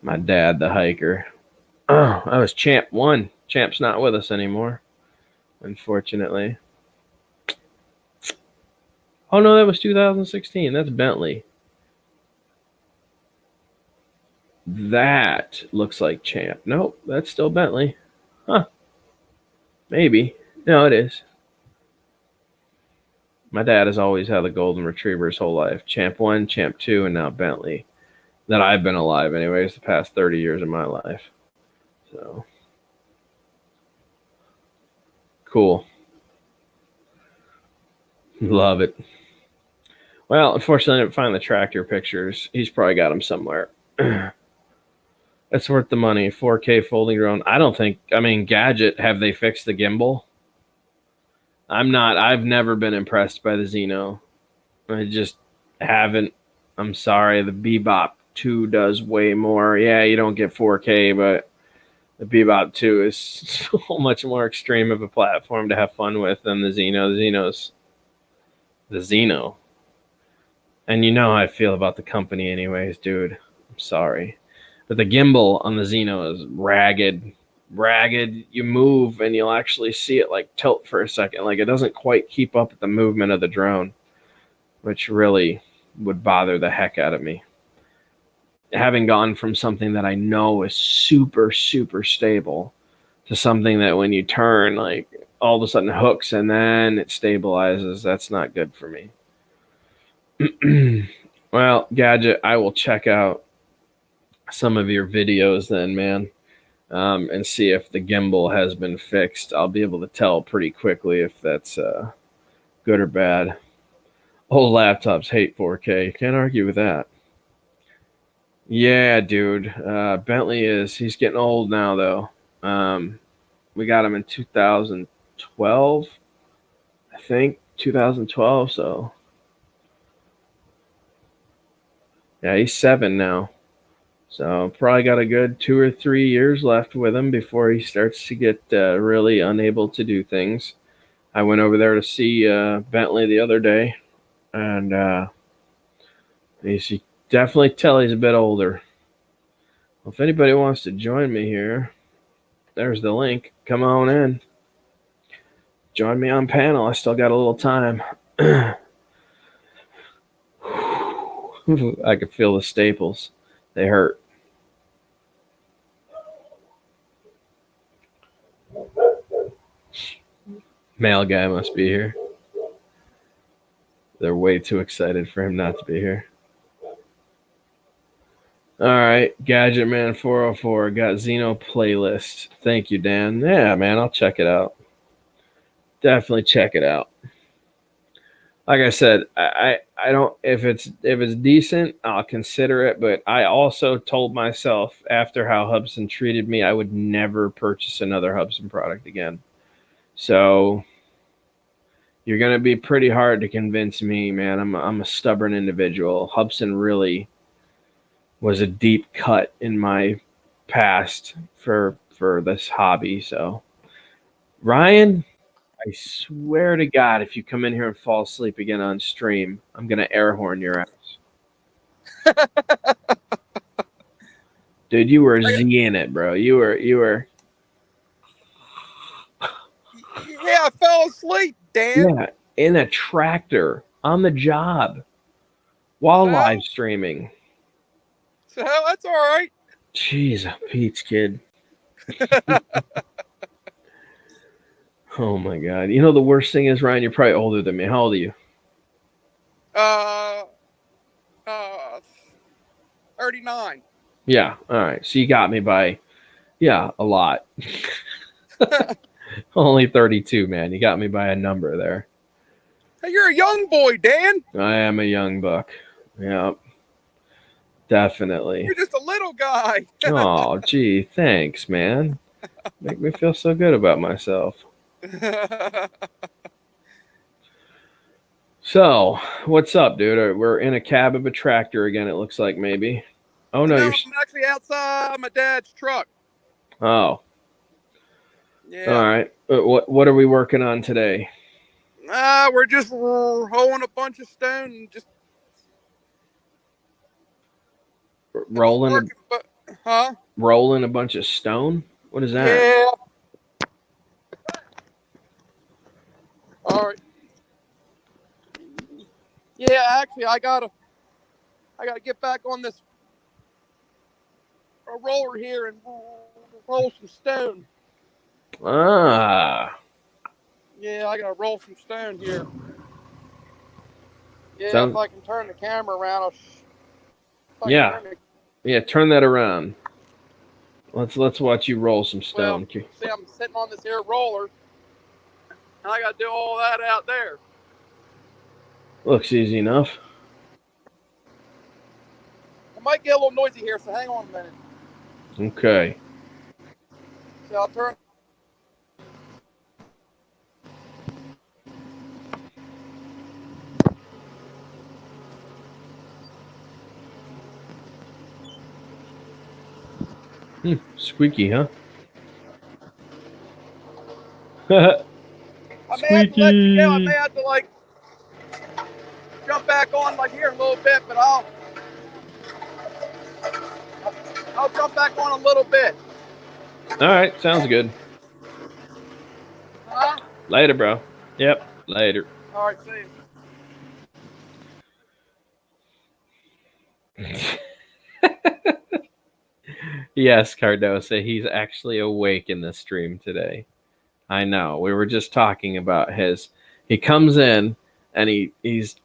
My dad, the hiker. Oh, that was Champ 1. Champ's not with us anymore, unfortunately. Oh, no, that was 2016. That's Bentley. That looks like Champ. Nope, that's still Bentley. Huh. Maybe. No, it is. My dad has always had a golden retriever his whole life. Champ 1, Champ 2, and now Bentley. That I've been alive anyways, the past 30 years of my life. So cool. Love it. Well, unfortunately, I didn't find the tractor pictures. He's probably got them somewhere. It's worth the money. 4K folding drone. I don't think, Gadget, have they fixed the gimbal? I've never been impressed by the Xeno. I just haven't. I'm sorry. The Bebop 2 does way more. Yeah, you don't get 4K, but the Bebop 2 is so much more extreme of a platform to have fun with than the Xeno. The Xeno's the Xeno. And you know how I feel about the company anyways, dude. I'm sorry. But the gimbal on the Xeno is ragged. You move and you'll actually see it like tilt for a second. Like it doesn't quite keep up with the movement of the drone, which really would bother the heck out of me. Having gone from something that I know is super, super stable to something that when you turn, like all of a sudden hooks and then it stabilizes, that's not good for me. Well, Gadget, I will check out some of your videos then, man, and see if the gimbal has been fixed. I'll be able to tell pretty quickly if that's good or bad. Old laptops hate 4K. Can't argue with that. Yeah, dude. He's getting old now, though. We got him in 2012, I think. 2012, so. Yeah, he's 7 now. So probably got a good 2 or 3 years left with him before he starts to get really unable to do things. I went over there to see Bentley the other day, and you definitely tell he's a bit older. Well, if anybody wants to join me here, there's the link. Come on in. Join me on panel. I still got a little time. I could feel the staples. They hurt. Male guy must be here. They're way too excited for him not to be here. All right, Gadget Man 404 got Xeno playlist. Thank you, Dan. Yeah, man, I'll check it out. Definitely check it out. Like I said, I don't, if it's decent, I'll consider it. But I also told myself after how Hubsan treated me, I would never purchase another Hubsan product again. So you're gonna be pretty hard to convince me, man. I'm a stubborn individual. Hubsan really was a deep cut in my past for this hobby. So Ryan, I swear to God, if you come in here and fall asleep again on stream, I'm gonna air horn your ass. Dude, you were Zing it, bro. You were. Yeah, I fell asleep, Dan. Yeah, in a tractor on the job while live streaming. So that's all right. Jeez, Pete's kid. Oh my God! You know the worst thing is, Ryan, you're probably older than me. How old are you? 39. Yeah. All right. So you got me by, a lot. Only 32, man. You got me by a number there. Hey, you're a young boy, Dan. I am a young buck. Yeah, definitely. You're just a little guy. Oh, gee, thanks, man. Make me feel so good about myself. So, what's up, dude? We're in a cab of a tractor again, it looks like, maybe. Oh, no, No, you're... I'm actually outside my dad's truck. Oh, Yeah. all right. What are we working on today? We're just hoeing a bunch of stone and just Rolling huh? rolling a bunch of stone? What is that? Yeah. All right. Yeah, actually, I gotta get back on this roller here and roll some stone. Ah, Yeah, I gotta roll some stone here. Yeah, Sounds- if I can turn the camera around, yeah. Yeah, turn that around. Let's watch you roll some Well, stone. see, I'm sitting on this here roller, and I gotta do all that out there. Looks easy enough. It might get a little noisy here, so hang on a minute. Okay. So I'll turn. Squeaky, huh? I may have to let you go. I Squeaky. may have to like jump back on like here a little bit, but I'll jump back on a little bit. All right, sounds good. Huh? Later, bro. Yep, later. All right, see you. Yes, Cardosa, he's actually awake in the stream today. I know. We were just talking about his. He comes in and he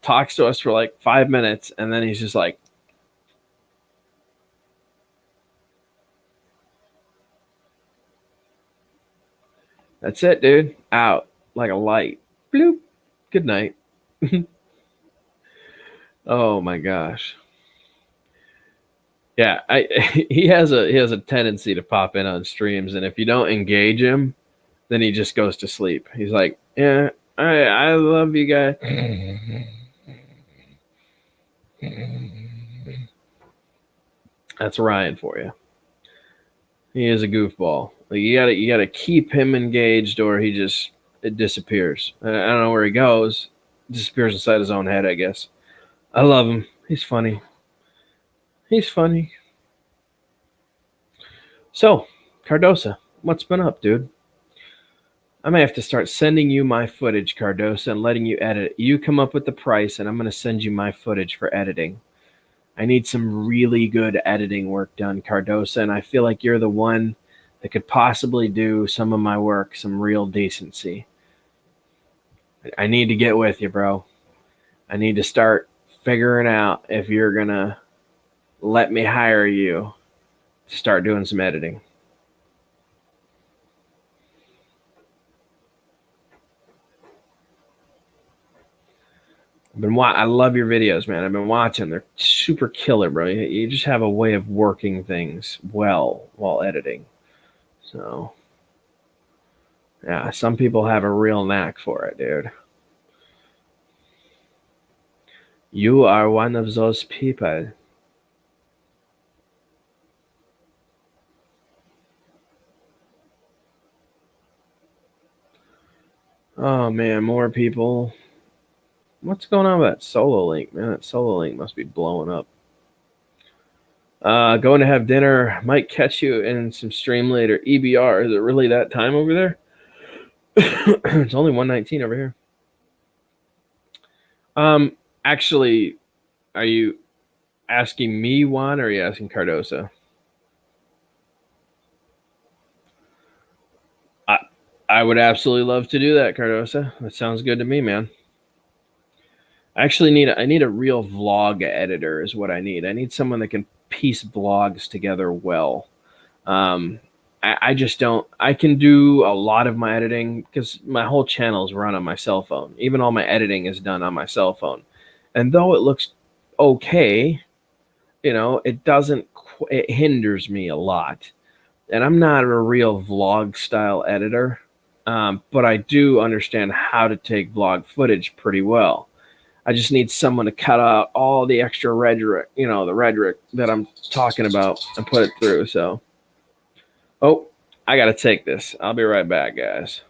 talks to us for like 5 minutes, and then he's just like, "That's it, dude. Out like a light. Bloop. Good night." Oh my gosh. Yeah, he has a tendency to pop in on streams, and if you don't engage him, then he just goes to sleep. He's like, "Yeah, I love you guys." That's Ryan for you. He is a goofball. Like, you gotta keep him engaged, or it disappears. I don't know where he goes. Disappears inside his own head, I guess. I love him. He's funny. He's funny. So, Cardosa, what's been up, dude? I may have to start sending you my footage, Cardosa, and letting you edit it. You come up with the price, and I'm going to send you my footage for editing. I need some really good editing work done, Cardosa, and I feel like you're the one that could possibly do some of my work, some real decency. I need to get with you, bro. I need to start figuring out if you're going to let me hire you to start doing some editing. I love your videos, man. I've been watching. They're super killer, bro. You just have a way of working things well while editing. So, yeah, some people have a real knack for it, dude. You are one of those people. Oh, man, more people. What's going on with that Solo Link, man? That Solo Link must be blowing up. Going to have dinner. Might catch you in some stream later. EBR. Is it really that time over there? It's only 1:19 over here. Actually, are you asking me, Juan, or are you asking Cardosa? I would absolutely love to do that, Cardosa. That sounds good to me, man. I actually need a real vlog editor is what I need. I need someone that can piece vlogs together well. I just don't. I can do a lot of my editing because my whole channel is run on my cell phone. Even all my editing is done on my cell phone. And though it looks okay, it doesn't, it hinders me a lot. And I'm not a real vlog style editor, but I do understand how to take vlog footage pretty well. I just need someone to cut out all the extra rhetoric, the rhetoric that I'm talking about and put it through. So, oh, I got to take this. I'll be right back, guys.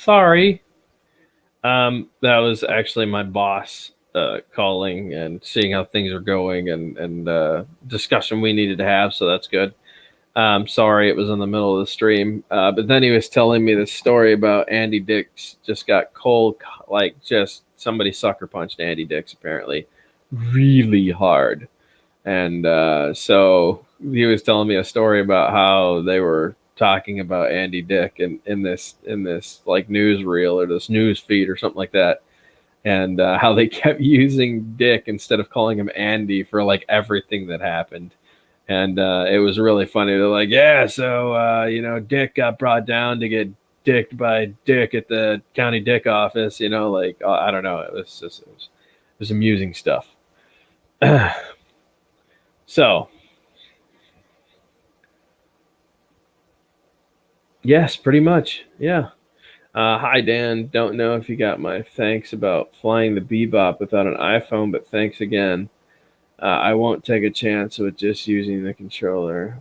Sorry. That was actually my boss calling and seeing how things are going and discussion we needed to have. So that's good. Sorry, it was in the middle of the stream. But then he was telling me this story about Andy Dix just got cold, like just somebody sucker punched Andy Dix apparently really hard. And so he was telling me a story about how they were talking about Andy Dick in this like news reel or this news feed or something like that, and how they kept using Dick instead of calling him Andy for like everything that happened. And it was really funny. They're like, yeah, so Dick got brought down to get dicked by Dick at the county Dick office. Like I don't know. It was amusing stuff. So, yes, pretty much. Yeah. Hi, Dan. Don't know if you got my thanks about flying the Bebop without an iPhone, but thanks again. I won't take a chance with just using the controller.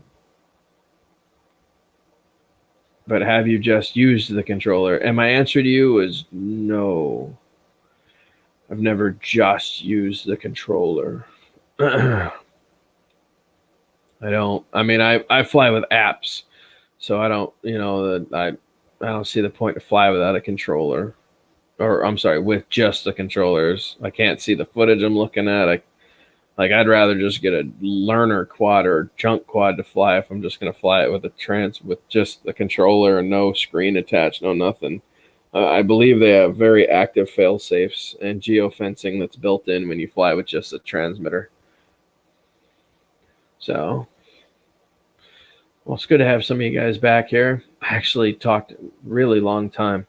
But have you just used the controller? And my answer to you is no. I've never just used the controller. I don't. I mean, I fly with apps, so I don't. I don't see the point to fly without a controller, or I'm sorry, with just the controllers. I can't see the footage I'm looking at. I'd rather just get a learner quad or junk quad to fly if I'm just gonna fly it with just the controller and no screen attached, no nothing. I believe they have very active fail safes and geofencing that's built in when you fly with just a transmitter. So, well, it's good to have some of you guys back here. I actually talked a really long time.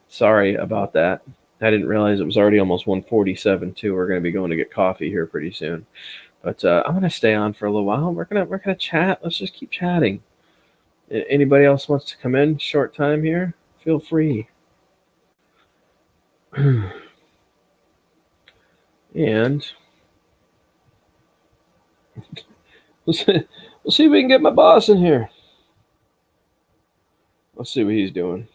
Sorry about that. I didn't realize it was already almost 1:47 too. We're going to be going to get coffee here pretty soon. But I'm going to stay on for a little while. We're gonna chat. Let's just keep chatting. Anybody else wants to come in? Short time here. Feel free. And we'll see if we can get my boss in here. Let's see what he's doing.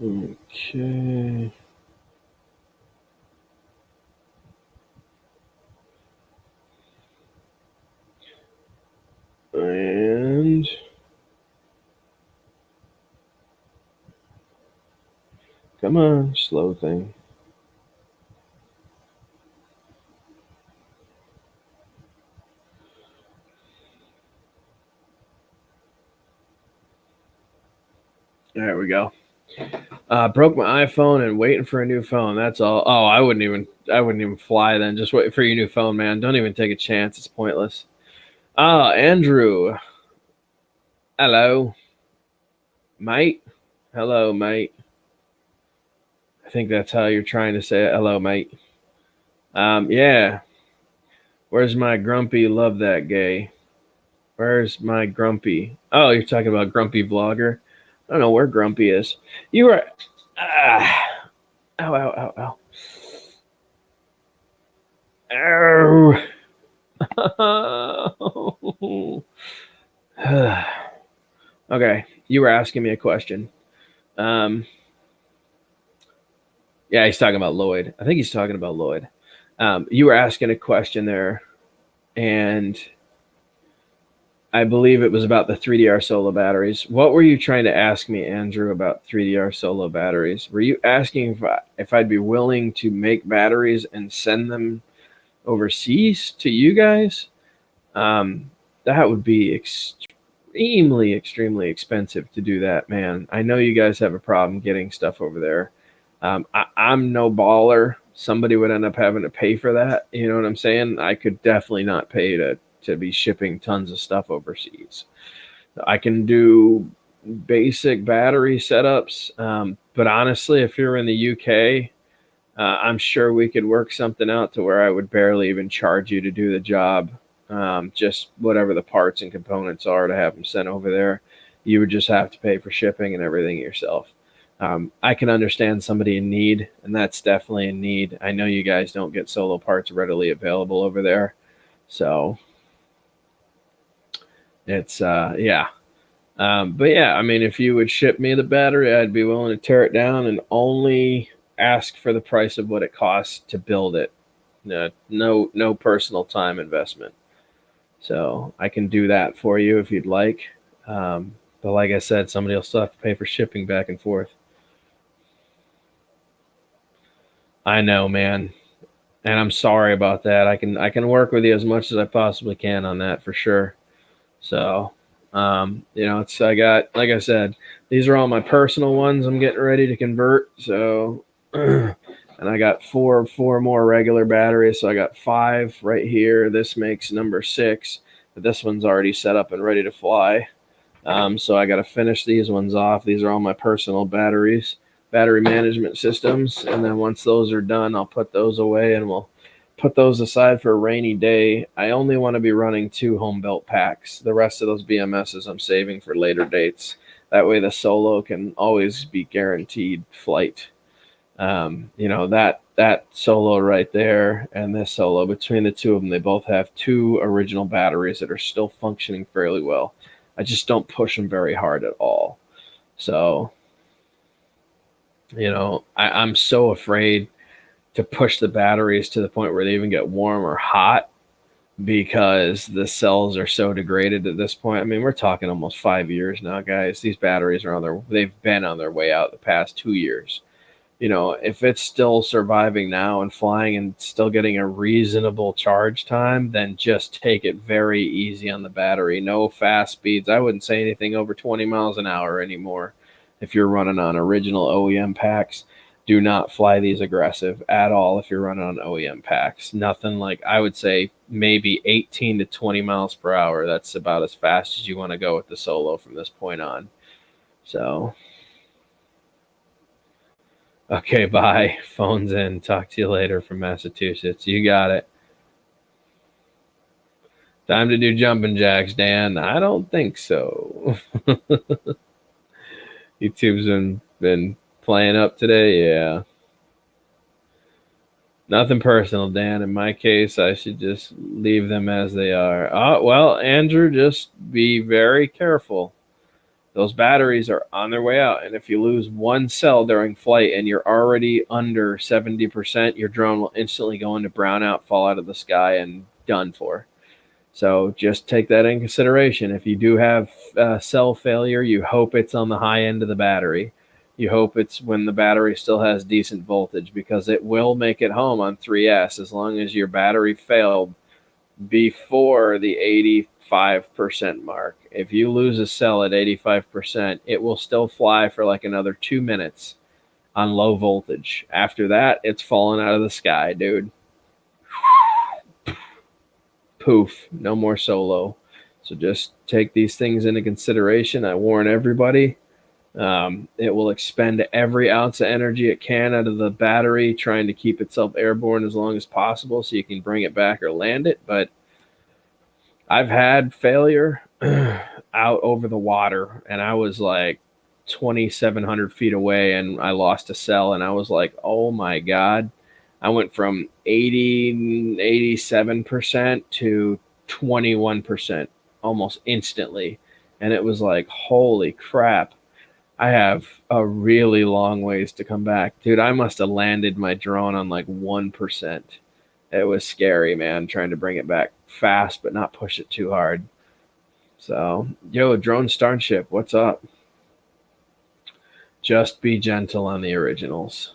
Okay. And come on, slow thing. There we go. Broke my iPhone and waiting for a new phone. That's all. Oh, I wouldn't even fly then. Just wait for your new phone, man. Don't even take a chance. It's pointless. Andrew. Hello, mate. Hello, mate. I think that's how you're trying to say it. Hello, mate. Yeah. Where's my grumpy? Love that gay. Where's my grumpy? Oh, you're talking about grumpy vlogger. I don't know where grumpy is. You were. Ow, ow, ow, ow. Ow. Okay, you were asking me a question. Yeah, he's talking about Lloyd. I think he's talking about Lloyd. You were asking a question there, and I believe it was about the 3DR Solo batteries. What were you trying to ask me, Andrew, about 3DR Solo batteries? Were you asking if I'd be willing to make batteries and send them overseas to you guys? That would be extremely, extremely expensive to do that, man. I know you guys have a problem getting stuff over there. I'm no baller. Somebody would end up having to pay for that. You know what I'm saying? I could definitely not pay to be shipping tons of stuff overseas. I can do basic battery setups, but honestly, if you're in the UK, I'm sure we could work something out to where I would barely even charge you to do the job. Just whatever the parts and components are to have them sent over there, you would just have to pay for shipping and everything yourself. I can understand somebody in need, and that's definitely in need. I know you guys don't get solo parts readily available over there, so it's yeah. But yeah, I mean, if you would ship me the battery, I'd be willing to tear it down and only ask for the price of what it costs to build it. No personal time investment. So I can do that for you if you'd like. But like I said, somebody will still have to pay for shipping back and forth. I know, man, and I'm sorry about that. I can work with you as much as I possibly can on that for sure. So, it's I got like I said, these are all my personal ones. I'm getting ready to convert. So, and I got four more regular batteries. So I got five right here. This makes number six, but this one's already set up and ready to fly. So I got to finish these ones off. These are all my personal batteries, battery management systems, and then once those are done, I'll put those away and we'll put those aside for a rainy day. I only want to be running 2 home built packs. The rest of those BMSs I'm saving for later dates. That way the solo can always be guaranteed flight. That solo right there and this solo, between the two of them, they both have two original batteries that are still functioning fairly well. I just don't push them very hard at all. So, I'm so afraid to push the batteries to the point where they even get warm or hot because the cells are so degraded at this point. I mean, we're talking almost 5 years now, guys. These batteries they've been on their way out the past 2 years. If it's still surviving now and flying and still getting a reasonable charge time, then just take it very easy on the battery. No fast speeds. I wouldn't say anything over 20 miles an hour anymore. If you're running on original OEM packs, do not fly these aggressive at all if you're running on OEM packs. Nothing like, I would say maybe 18 to 20 miles per hour. That's about as fast as you want to go with the solo from this point on. So, okay, bye. Phone's in. Talk to you later from Massachusetts. You got it. Time to do jumping jacks, Dan. I don't think so. YouTube's been playing up today. Yeah. Nothing personal, Dan. In my case, I should just leave them as they are. Well, Andrew, just be very careful. Those batteries are on their way out. And if you lose one cell during flight and you're already under 70%, your drone will instantly go into brownout, fall out of the sky, and done for. So just take that in consideration. If you do have cell failure, you hope it's on the high end of the battery. You hope it's when the battery still has decent voltage, because it will make it home on 3S as long as your battery failed before the 85% mark. If you lose a cell at 85%, it will still fly for like another 2 minutes on low voltage. After that, it's falling out of the sky, dude. Poof, no more solo. So just take these things into consideration. I warn everybody. It will expend every ounce of energy it can out of the battery, trying to keep itself airborne as long as possible so you can bring it back or land it. But I've had failure out over the water, and I was like 2,700 feet away, and I lost a cell, and I was like, oh my God. I went from 87% to 21% almost instantly. And it was like, holy crap. I have a really long ways to come back. Dude, I must have landed my drone on like 1%. It was scary, man, trying to bring it back fast but not push it too hard. So, yo, Drone Starship, what's up? Just be gentle on the originals.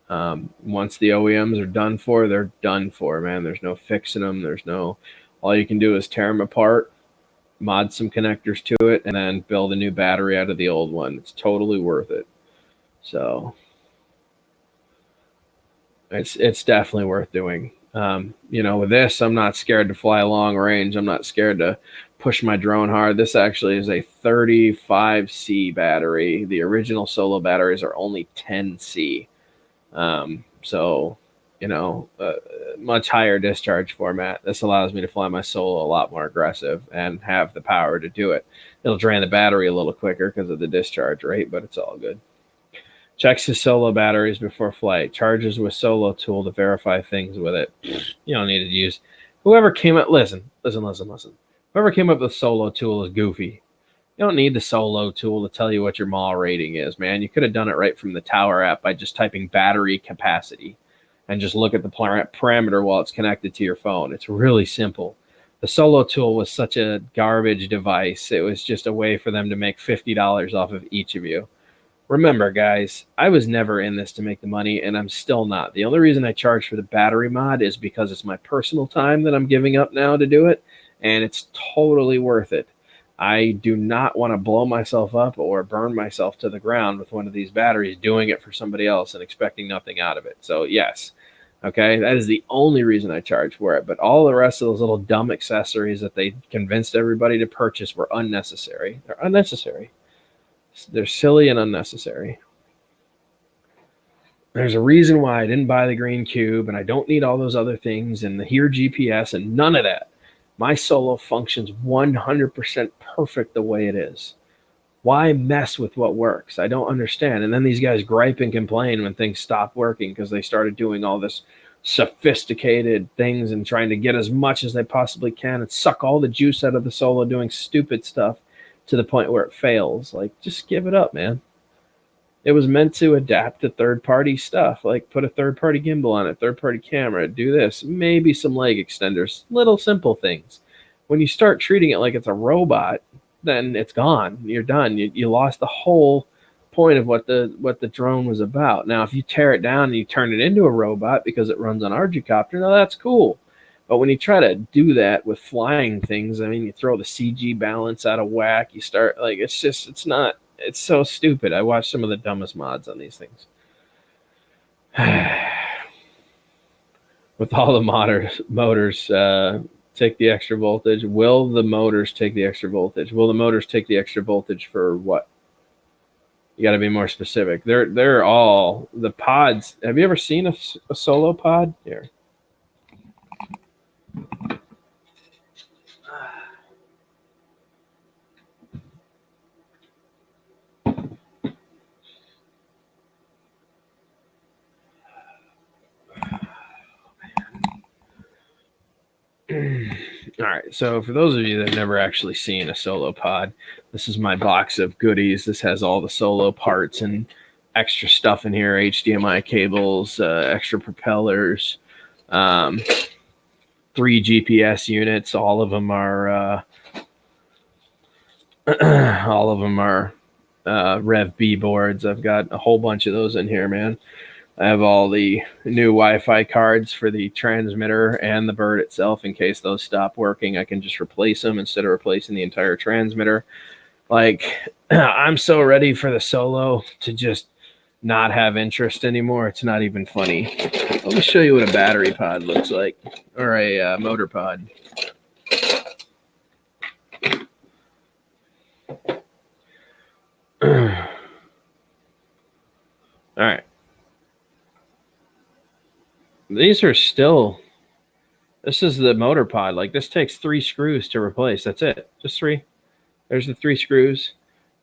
Once the OEMs are done for, they're done for, man. There's no fixing them. All you can do is tear them apart, mod some connectors to it, and then build a new battery out of the old one. It's totally worth it. So it's definitely worth doing. With this, I'm not scared to fly long range. I'm not scared to push my drone hard. This actually is a 35C battery. The original solo batteries are only 10C. So, much higher discharge format. This allows me to fly my solo a lot more aggressive and have the power to do it. It'll drain the battery a little quicker because of the discharge rate, but it's all good. Checks his solo batteries before flight. Charges with solo tool to verify things with it. You don't need to use. Whoever came up, listen. Whoever came up with solo tool is goofy. You don't need the solo tool to tell you what your mall rating is, man. You could have done it right from the Tower app by just typing battery capacity and just look at the parameter while it's connected to your phone. It's really simple. The solo tool was such a garbage device. It was just a way for them to make $50 off of each of you. Remember, guys, I was never in this to make the money, and I'm still not. The only reason I charge for the battery mod is because it's my personal time that I'm giving up now to do it, and it's totally worth it. I do not want to blow myself up or burn myself to the ground with one of these batteries doing it for somebody else and expecting nothing out of it. So, yes, okay, that is the only reason I charge for it. But all the rest of those little dumb accessories that they convinced everybody to purchase were unnecessary. They're unnecessary. They're silly and unnecessary. There's a reason why I didn't buy the green cube, and I don't need all those other things and the here GPS and none of that. My solo functions 100% perfect the way it is. Why mess with what works? I don't understand. And then these guys gripe and complain when things stop working because they started doing all this sophisticated things and trying to get as much as they possibly can and suck all the juice out of the solo doing stupid stuff to the point where it fails. Like, just give it up, man. It was meant to adapt to third-party stuff, like put a third-party gimbal on it, third-party camera, do this, maybe some leg extenders, little simple things. When you start treating it like it's a robot, then it's gone. You're done. You lost the whole point of what the drone was about. Now, if you tear it down and you turn it into a robot because it runs on Arducopter, now that's cool. But when you try to do that with flying things, I mean, you throw the CG balance out of whack. You start like it's not. It's so stupid. I watched some of the dumbest mods on these things. With all the motors take the extra voltage. Will the motors take the extra voltage? Will the motors take the extra voltage for what? You got to be more specific. They're all the pods. Have you ever seen a solo pod? Here. All right, so for those of you that have never actually seen a solo pod, this is my box of goodies. This has all the solo parts and extra stuff in here, HDMI cables, extra propellers, 3 GPS units. All of them are Rev B boards. I've got a whole bunch of those in here, man. I have all the new Wi-Fi cards for the transmitter and the bird itself. In case those stop working, I can just replace them instead of replacing the entire transmitter. Like, I'm so ready for the solo to just not have interest anymore. It's not even funny. Let me show you what a battery pod looks like, or a motor pod. All right. These are still, this is the motor pod. Like, this takes 3 screws to replace. That's it. Just 3. There's the 3 screws.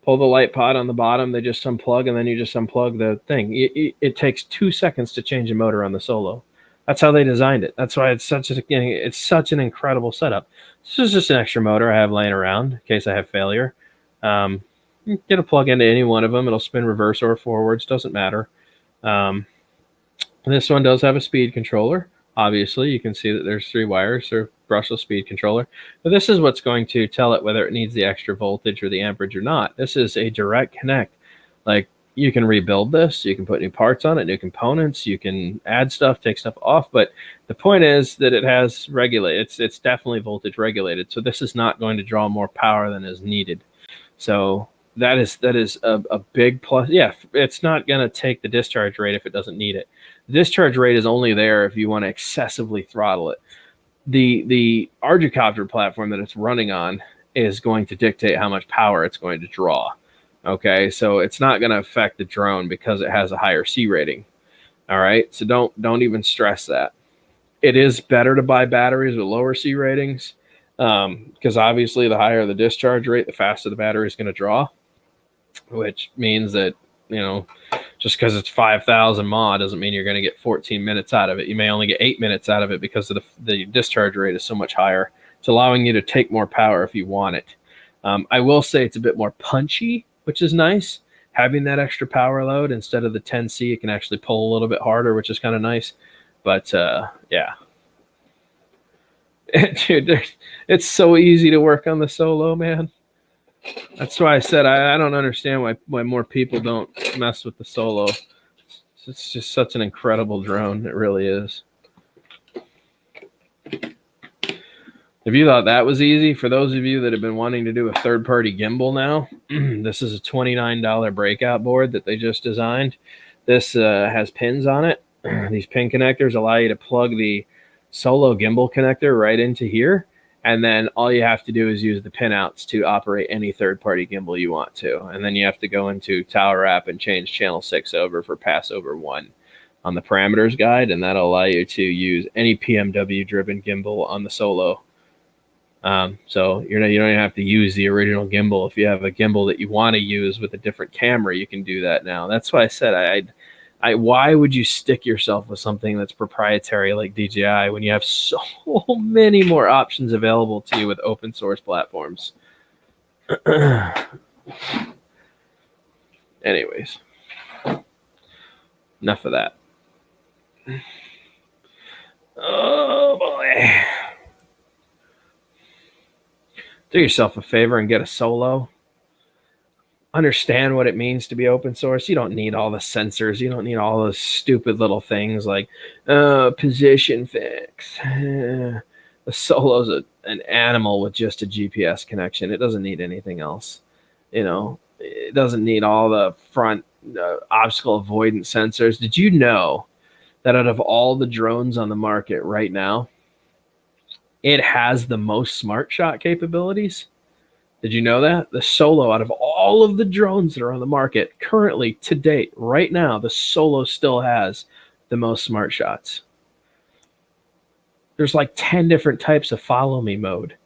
Pull the light pod on the bottom. They just unplug, and then you just unplug the thing. It takes 2 seconds to change a motor on the Solo. That's how they designed it. That's why it's such an incredible setup. This is just an extra motor I have laying around in case I have failure. Get a plug into any one of them. It'll spin reverse or forwards. Doesn't matter. This one does have a speed controller. Obviously, you can see that there's 3 wires or brushless speed controller. But this is what's going to tell it whether it needs the extra voltage or the amperage or not. This is a direct connect. Like, you can rebuild this. You can put new parts on it, new components. You can add stuff, take stuff off. But the point is that it has regulated. It's definitely voltage regulated. So this is not going to draw more power than is needed. So that is a big plus. Yeah, it's not going to take the discharge rate if it doesn't need it. The discharge rate is only there if you want to excessively throttle it. The Arducopter platform that it's running on is going to dictate how much power it's going to draw. Okay, so it's not going to affect the drone because it has a higher C rating. All right, so don't even stress that. It is better to buy batteries with lower C ratings because obviously the higher the discharge rate, the faster the battery is going to draw, which means that, you know, Just because it's 5,000 mAh doesn't mean you're going to get 14 minutes out of it. You may only get 8 minutes out of it because of the discharge rate is so much higher. It's allowing you to take more power if you want it. I will say it's a bit more punchy, which is nice. Having that extra power load instead of the 10C, it can actually pull a little bit harder, which is kind of nice. But yeah. Dude, it's so easy to work on the Solo, man. That's why I said I don't understand why more people don't mess with the Solo. It's just such an incredible drone. It really is. If you thought that was easy, for those of you that have been wanting to do a third-party gimbal now, this is a $29 breakout board that they just designed. This has pins on it. These pin connectors allow you to plug the Solo gimbal connector right into here, and then all you have to do is use the pinouts to operate any third-party gimbal you want to. And then you have to go into Tower App and change channel 6 over for passover 1 on the parameters guide, and that'll allow you to use any PMW-driven gimbal on the Solo. So you don't even have to use the original gimbal. If you have a gimbal that you want to use with a different camera, you can do that now. That's why I said why would you stick yourself with something that's proprietary like DJI when you have so many more options available to you with open source platforms? Anyways, enough of that. Oh boy. Do yourself a favor and get a Solo. Understand what it means to be open source. You don't need all the sensors. You don't need all those stupid little things like position fix. The Solo's an animal with just a GPS connection. It doesn't need anything else. You know, it doesn't need all the front obstacle avoidance sensors. Did you know that out of all the drones on the market right now, it has the most smart shot capabilities? Did you know that? The Solo, out of all of the drones that are on the market currently to date, right now, the Solo still has the most smart shots. There's like 10 different types of follow me mode.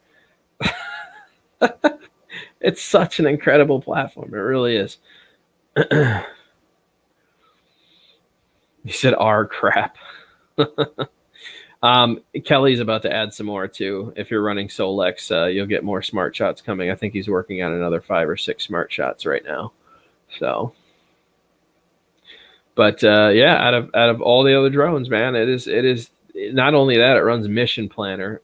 It's such an incredible platform. It really is. You said R crap. Kelly's about to add some more too. If you're running Solex, you'll get more smart shots coming. I think he's working on another 5 or 6 smart shots right now. So, but yeah, out of all the other drones, man, it is not only that, it runs Mission Planner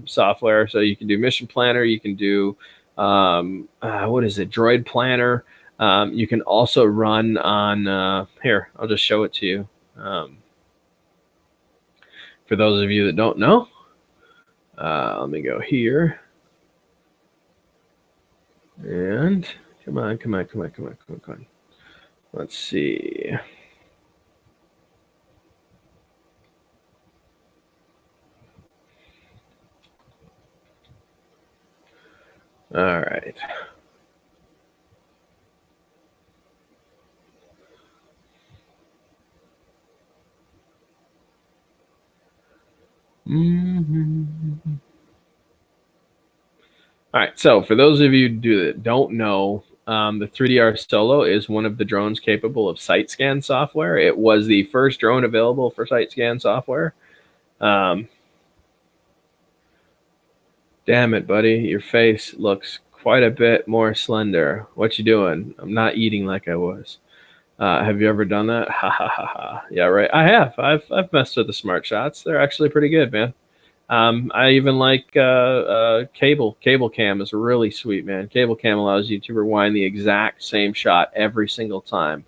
software, so you can do Mission Planner. You can do what is it, Droid Planner. You can also run on here. I'll just show it to you. For those of you that don't know, let me go here. And come on. Let's see. All right. All right, so for those of you that don't know, the 3DR Solo is one of the drones capable of sight scan software. It was the first drone available for sight scan software. Damn it, buddy, your face looks quite a bit more slender. What you doing? I'm not eating like I was. Have you ever done that? Ha ha ha ha. Yeah, right. I have. I've messed with the smart shots. They're actually pretty good, man. I even like cable. Cable cam is really sweet, man. Cable cam allows you to rewind the exact same shot every single time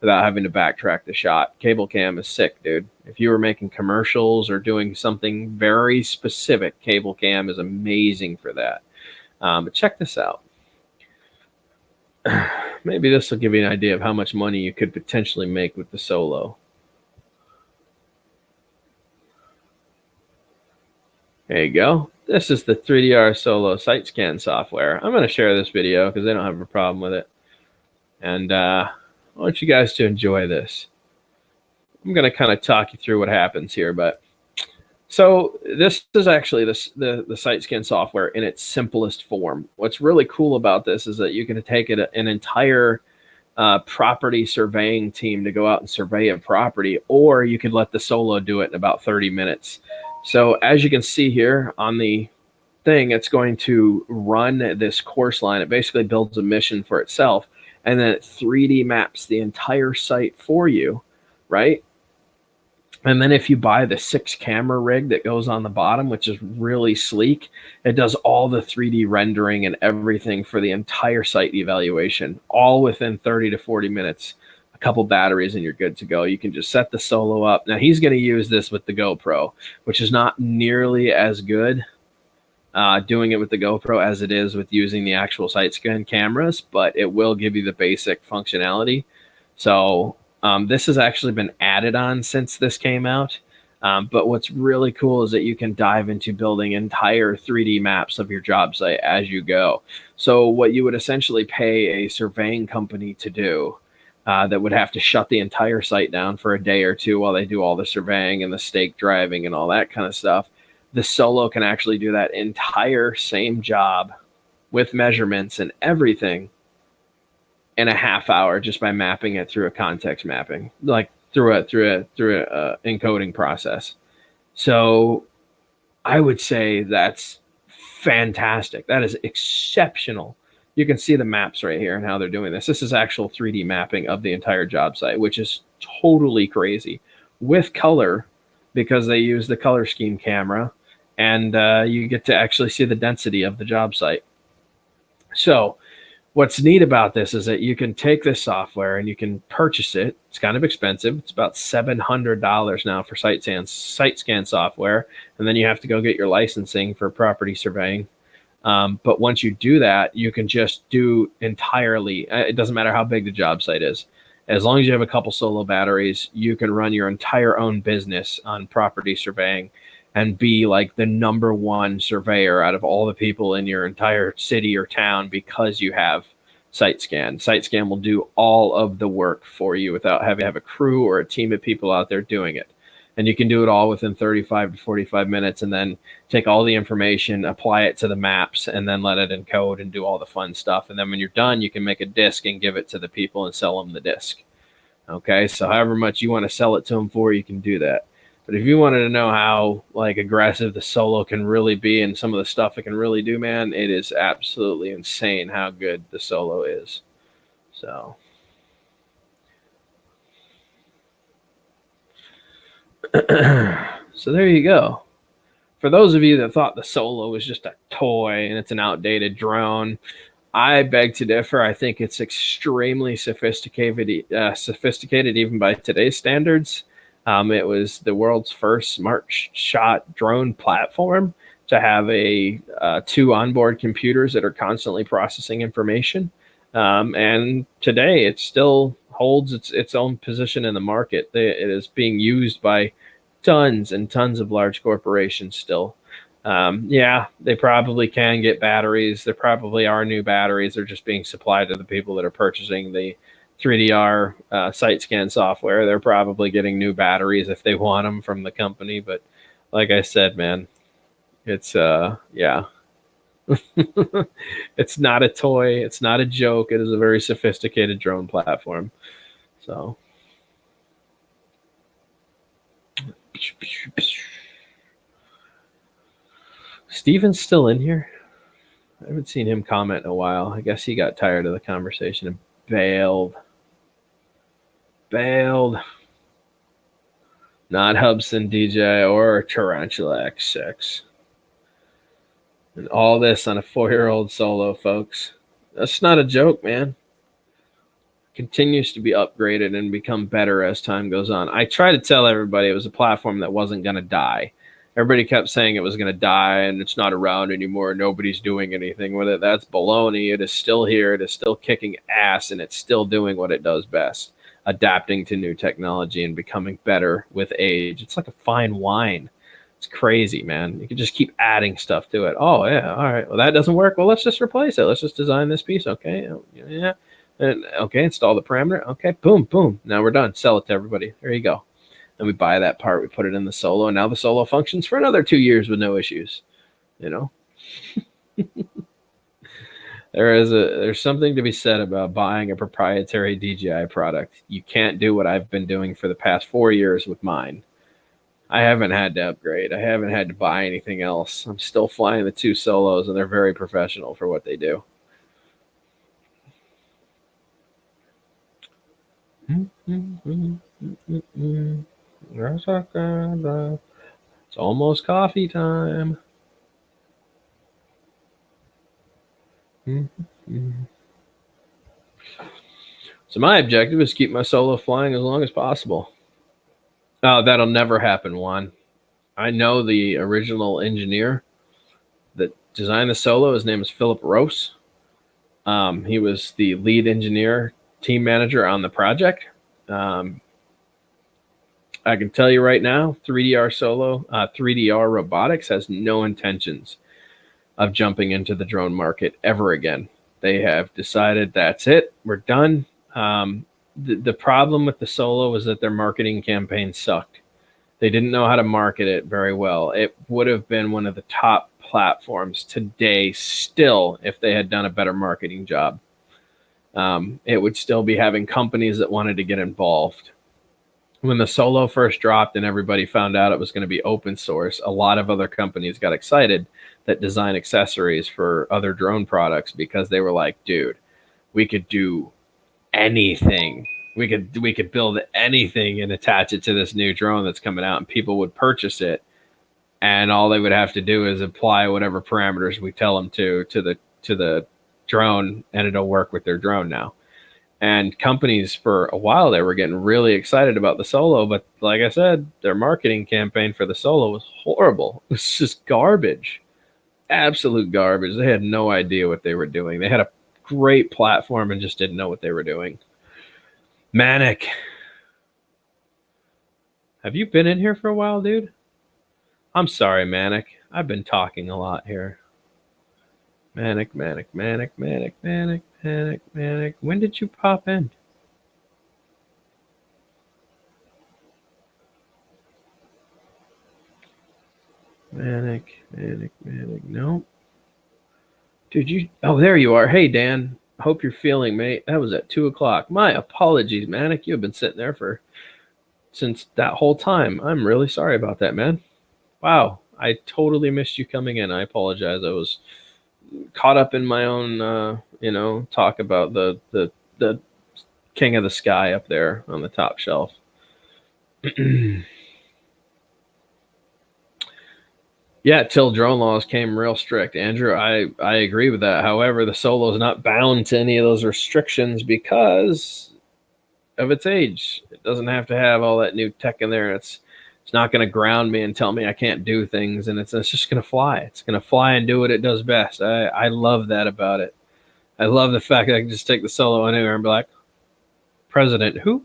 without having to backtrack the shot. Cable cam is sick, dude. If you were making commercials or doing something very specific, cable cam is amazing for that. But check this out. Maybe this will give you an idea of how much money you could potentially make with the Solo. There you go. This is the 3DR Solo sight scan software. I'm going to share this video because I don't have a problem with it. And I want you guys to enjoy this. I'm going to kind of talk you through what happens here. But so this is actually the sight scan software in its simplest form. What's really cool about this is that you can take an entire property surveying team to go out and survey a property, or you could let the Solo do it in about 30 minutes. So as you can see here on the thing, it's going to run this course line. It basically builds a mission for itself, and then it 3D maps the entire site for you, right? And then if you buy the 6-camera rig that goes on the bottom, which is really sleek, it does all the 3D rendering and everything for the entire site evaluation, all within 30 to 40 minutes. A couple batteries and you're good to go. You can just set the Solo up. Now he's going to use this with the GoPro, which is not nearly as good doing it with the GoPro as it is with using the actual site scan cameras, but it will give you the basic functionality. So this has actually been added on since this came out. But what's really cool is that you can dive into building entire 3D maps of your job site as you go. So what you would essentially pay a surveying company to do, that would have to shut the entire site down for a day or two while they do all the surveying and the stake driving and all that kind of stuff. The Solo can actually do that entire same job with measurements and everything in a half hour just by mapping it through a context mapping, like through a encoding process. So I would say that's fantastic. That is exceptional. You can see the maps right here and how they're doing this. This is actual 3D mapping of the entire job site, which is totally crazy with color, because they use the color scheme camera, and you get to actually see the density of the job site. So what's neat about this is that you can take this software and you can purchase it. It's kind of expensive. It's about $700 now for site scan software. And then you have to go get your licensing for property surveying. But once you do that, you can just do entirely, it doesn't matter how big the job site is. As long as you have a couple Solo batteries, you can run your entire own business on property surveying and be like the #1 surveyor out of all the people in your entire city or town, because you have SiteScan. SiteScan will do all of the work for you without having to have a crew or a team of people out there doing it. And you can do it all within 35 to 45 minutes, and then take all the information, apply it to the maps, and then let it encode and do all the fun stuff. And then when you're done, you can make a disc and give it to the people and sell them the disc. Okay, so however much you want to sell it to them for, you can do that. But if you wanted to know how like aggressive the Solo can really be and some of the stuff it can really do, man, it is absolutely insane how good the Solo is. So so there you go. For those of you that thought the Solo was just a toy and it's an outdated drone, I beg to differ. I think it's extremely sophisticated even by today's standards. It was the world's first smart shot drone platform to have 2 onboard computers that are constantly processing information. And today it still holds its own position in the market. It is being used by tons and tons of large corporations still. Yeah, they probably can get batteries. There probably are new batteries. They're just being supplied to the people that are purchasing the 3DR site scan software. They're probably getting new batteries if they want them from the company. But like I said, man, it's yeah. It's not a toy. It's not a joke. It is a very sophisticated drone platform. So Steven's still in here. I haven't seen him comment in a while. I guess he got tired of the conversation and bailed. Not Hubson DJ or Tarantula X6. And all this on a 4-year-old Solo, folks. That's not a joke, man. Continues to be upgraded and become better as time goes on. I try to tell everybody it was a platform that wasn't going to die. Everybody kept saying it was going to die and it's not around anymore. Nobody's doing anything with it. That's baloney. It is still here. It is still kicking ass, and it's still doing what it does best, adapting to new technology and becoming better with age. It's like a fine wine. It's crazy, man. You can just keep adding stuff to it. Oh, yeah. All right. Well, that doesn't work. Well, let's just replace it. Let's just design this piece. Okay. Yeah. And okay. Install the parameter. Okay. Boom, boom. Now we're done. Sell it to everybody. There you go. Then we buy that part. We put it in the Solo. And now the Solo functions for another 2 years with no issues. You know? There's something to be said about buying a proprietary DJI product. You can't do what I've been doing for the past 4 years with mine. I haven't had to upgrade. I haven't had to buy anything else. I'm still flying the two solos, and they're very professional for what they do. It's almost coffee time. So my objective is keep my solo flying as long as possible. Oh, that'll never happen, Juan. I know the original engineer that designed the solo. His name is Philip Rose. He was the lead engineer, team manager on the project. I can tell you right now, 3DR Robotics has no intentions of jumping into the drone market ever again. They have decided that's it. We're done. The problem with the Solo was that their marketing campaign sucked. They didn't know how to market it very well. It would have been one of the top platforms today still if they had done a better marketing job. It would still be having companies that wanted to get involved. When the Solo first dropped and everybody found out it was going to be open source, a lot of other companies got excited that design accessories for other drone products because they were like, dude, we could do anything. We could build anything and attach it to this new drone that's coming out, and people would purchase it, and all they would have to do is apply whatever parameters we tell them to the drone, and it'll work with their drone now. And companies for a while they were getting really excited about the Solo, but like I said, their marketing campaign for the Solo was horrible. It was just garbage. Absolute garbage. They had no idea what they were doing. They had a great platform and just didn't know what they were doing. Manic. Have you been in here for a while, dude? I'm sorry, Manic. I've been talking a lot here. Manic. When did you pop in? Manic. No. Dude, oh, there you are. Hey, Dan. Hope you're feeling, mate. That was at 2:00. My apologies, Manic. You have been sitting there since that whole time. I'm really sorry about that, man. Wow. I totally missed you coming in. I apologize. I was caught up in my own, talk about the king of the sky up there on the top shelf. Yeah, till drone laws came real strict. Andrew, I agree with that. However, the Solo is not bound to any of those restrictions because of its age. It doesn't have to have all that new tech in there. It's not going to ground me and tell me I can't do things, and it's just going to fly. It's going to fly and do what it does best. I love that about it. I love the fact that I can just take the Solo anywhere and be like, President who?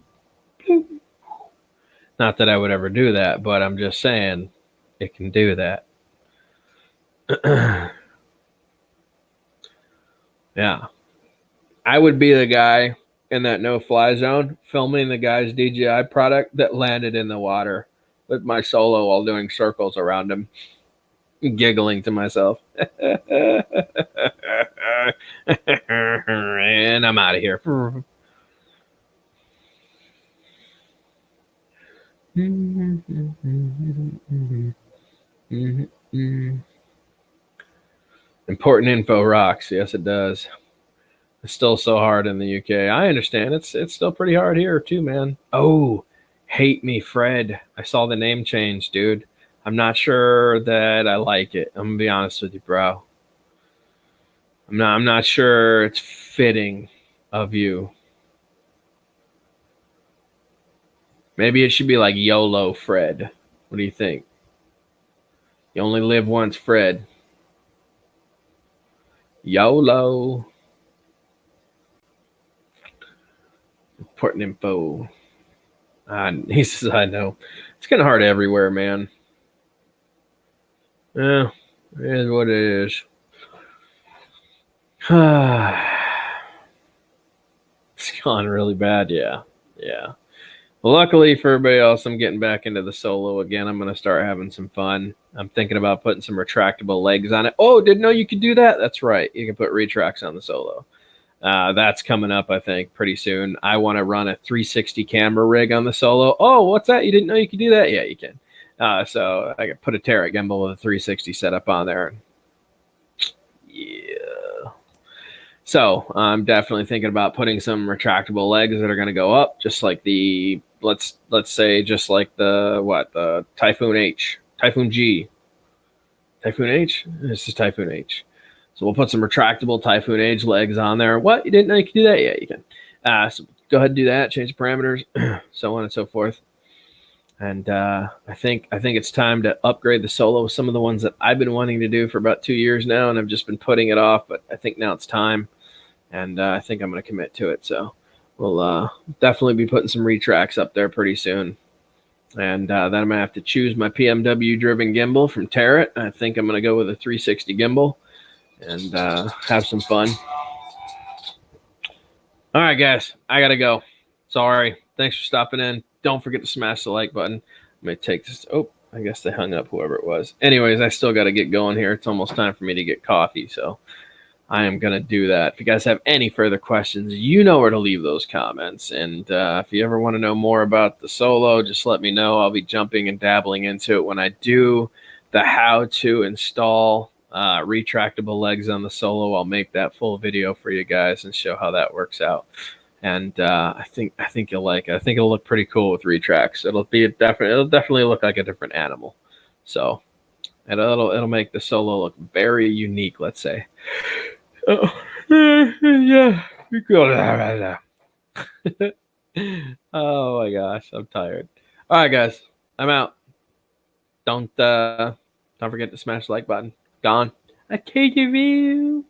Not that I would ever do that, but I'm just saying it can do that. Yeah. I would be the guy in that no-fly zone filming the guy's DJI product that landed in the water with my Solo while doing circles around him, giggling to myself. And I'm out of here. Important info rocks. Yes, it does. It's still so hard in the UK. I understand. It's still pretty hard here too, man. Oh, hate me, Fred. I saw the name change, dude. I'm not sure that I like it. I'm gonna be honest with you, bro. I'm not sure it's fitting of you. Maybe it should be like YOLO Fred. What do you think? You only live once, Fred. YOLO. Important info. He says, I know. It's kind of hard everywhere, man. Yeah, it is what it is. It's gone really bad, yeah. luckily for everybody else, I'm getting back into the solo again. I'm going to start having some fun. I'm thinking about putting some retractable legs on it. Oh, didn't know you could do that? That's right. You can put retracts on the solo. That's coming up, I think, pretty soon. I want to run a 360 camera rig on the solo. Oh, what's that? You didn't know you could do that? Yeah, you can. So I could put a Tarot gimbal with a 360 setup on there. Yeah. So I'm definitely thinking about putting some retractable legs that are going to go up, just like the let's say just like the Typhoon H, Typhoon G, Typhoon H. This is Typhoon H. So we'll put some retractable Typhoon H legs on there. What? You didn't know you could do that? Yeah, you can. So go ahead and do that. Change the parameters, so on and so forth. And I think it's time to upgrade the solo. Some of the ones that I've been wanting to do for about 2 years now, and I've just been putting it off. But I think now it's time, and I think I'm going to commit to it. So we'll definitely be putting some retracts up there pretty soon. And then I'm going to have to choose my PMW-driven gimbal from Tarot. I think I'm going to go with a 360 gimbal and have some fun. All right, guys, I got to go. Sorry. Thanks for stopping in. Don't forget to smash the like button. I'm going to take this. Oh, I guess they hung up, whoever it was. Anyways, I still got to get going here. It's almost time for me to get coffee, so I am going to do that. If you guys have any further questions, you know where to leave those comments. And if you ever want to know more about the solo, just let me know. I'll be jumping and dabbling into it when I do the how to install retractable legs on the solo. I'll make that full video for you guys and show how that works out. And I think you'll like it. I think it'll look pretty cool with retracts. It'll definitely look like a different animal. So it'll make the solo look very unique, let's say. Oh, yeah. Oh my gosh, I'm tired. All right, guys, I'm out. Don't forget to smash the like button. Gone. I can't give you.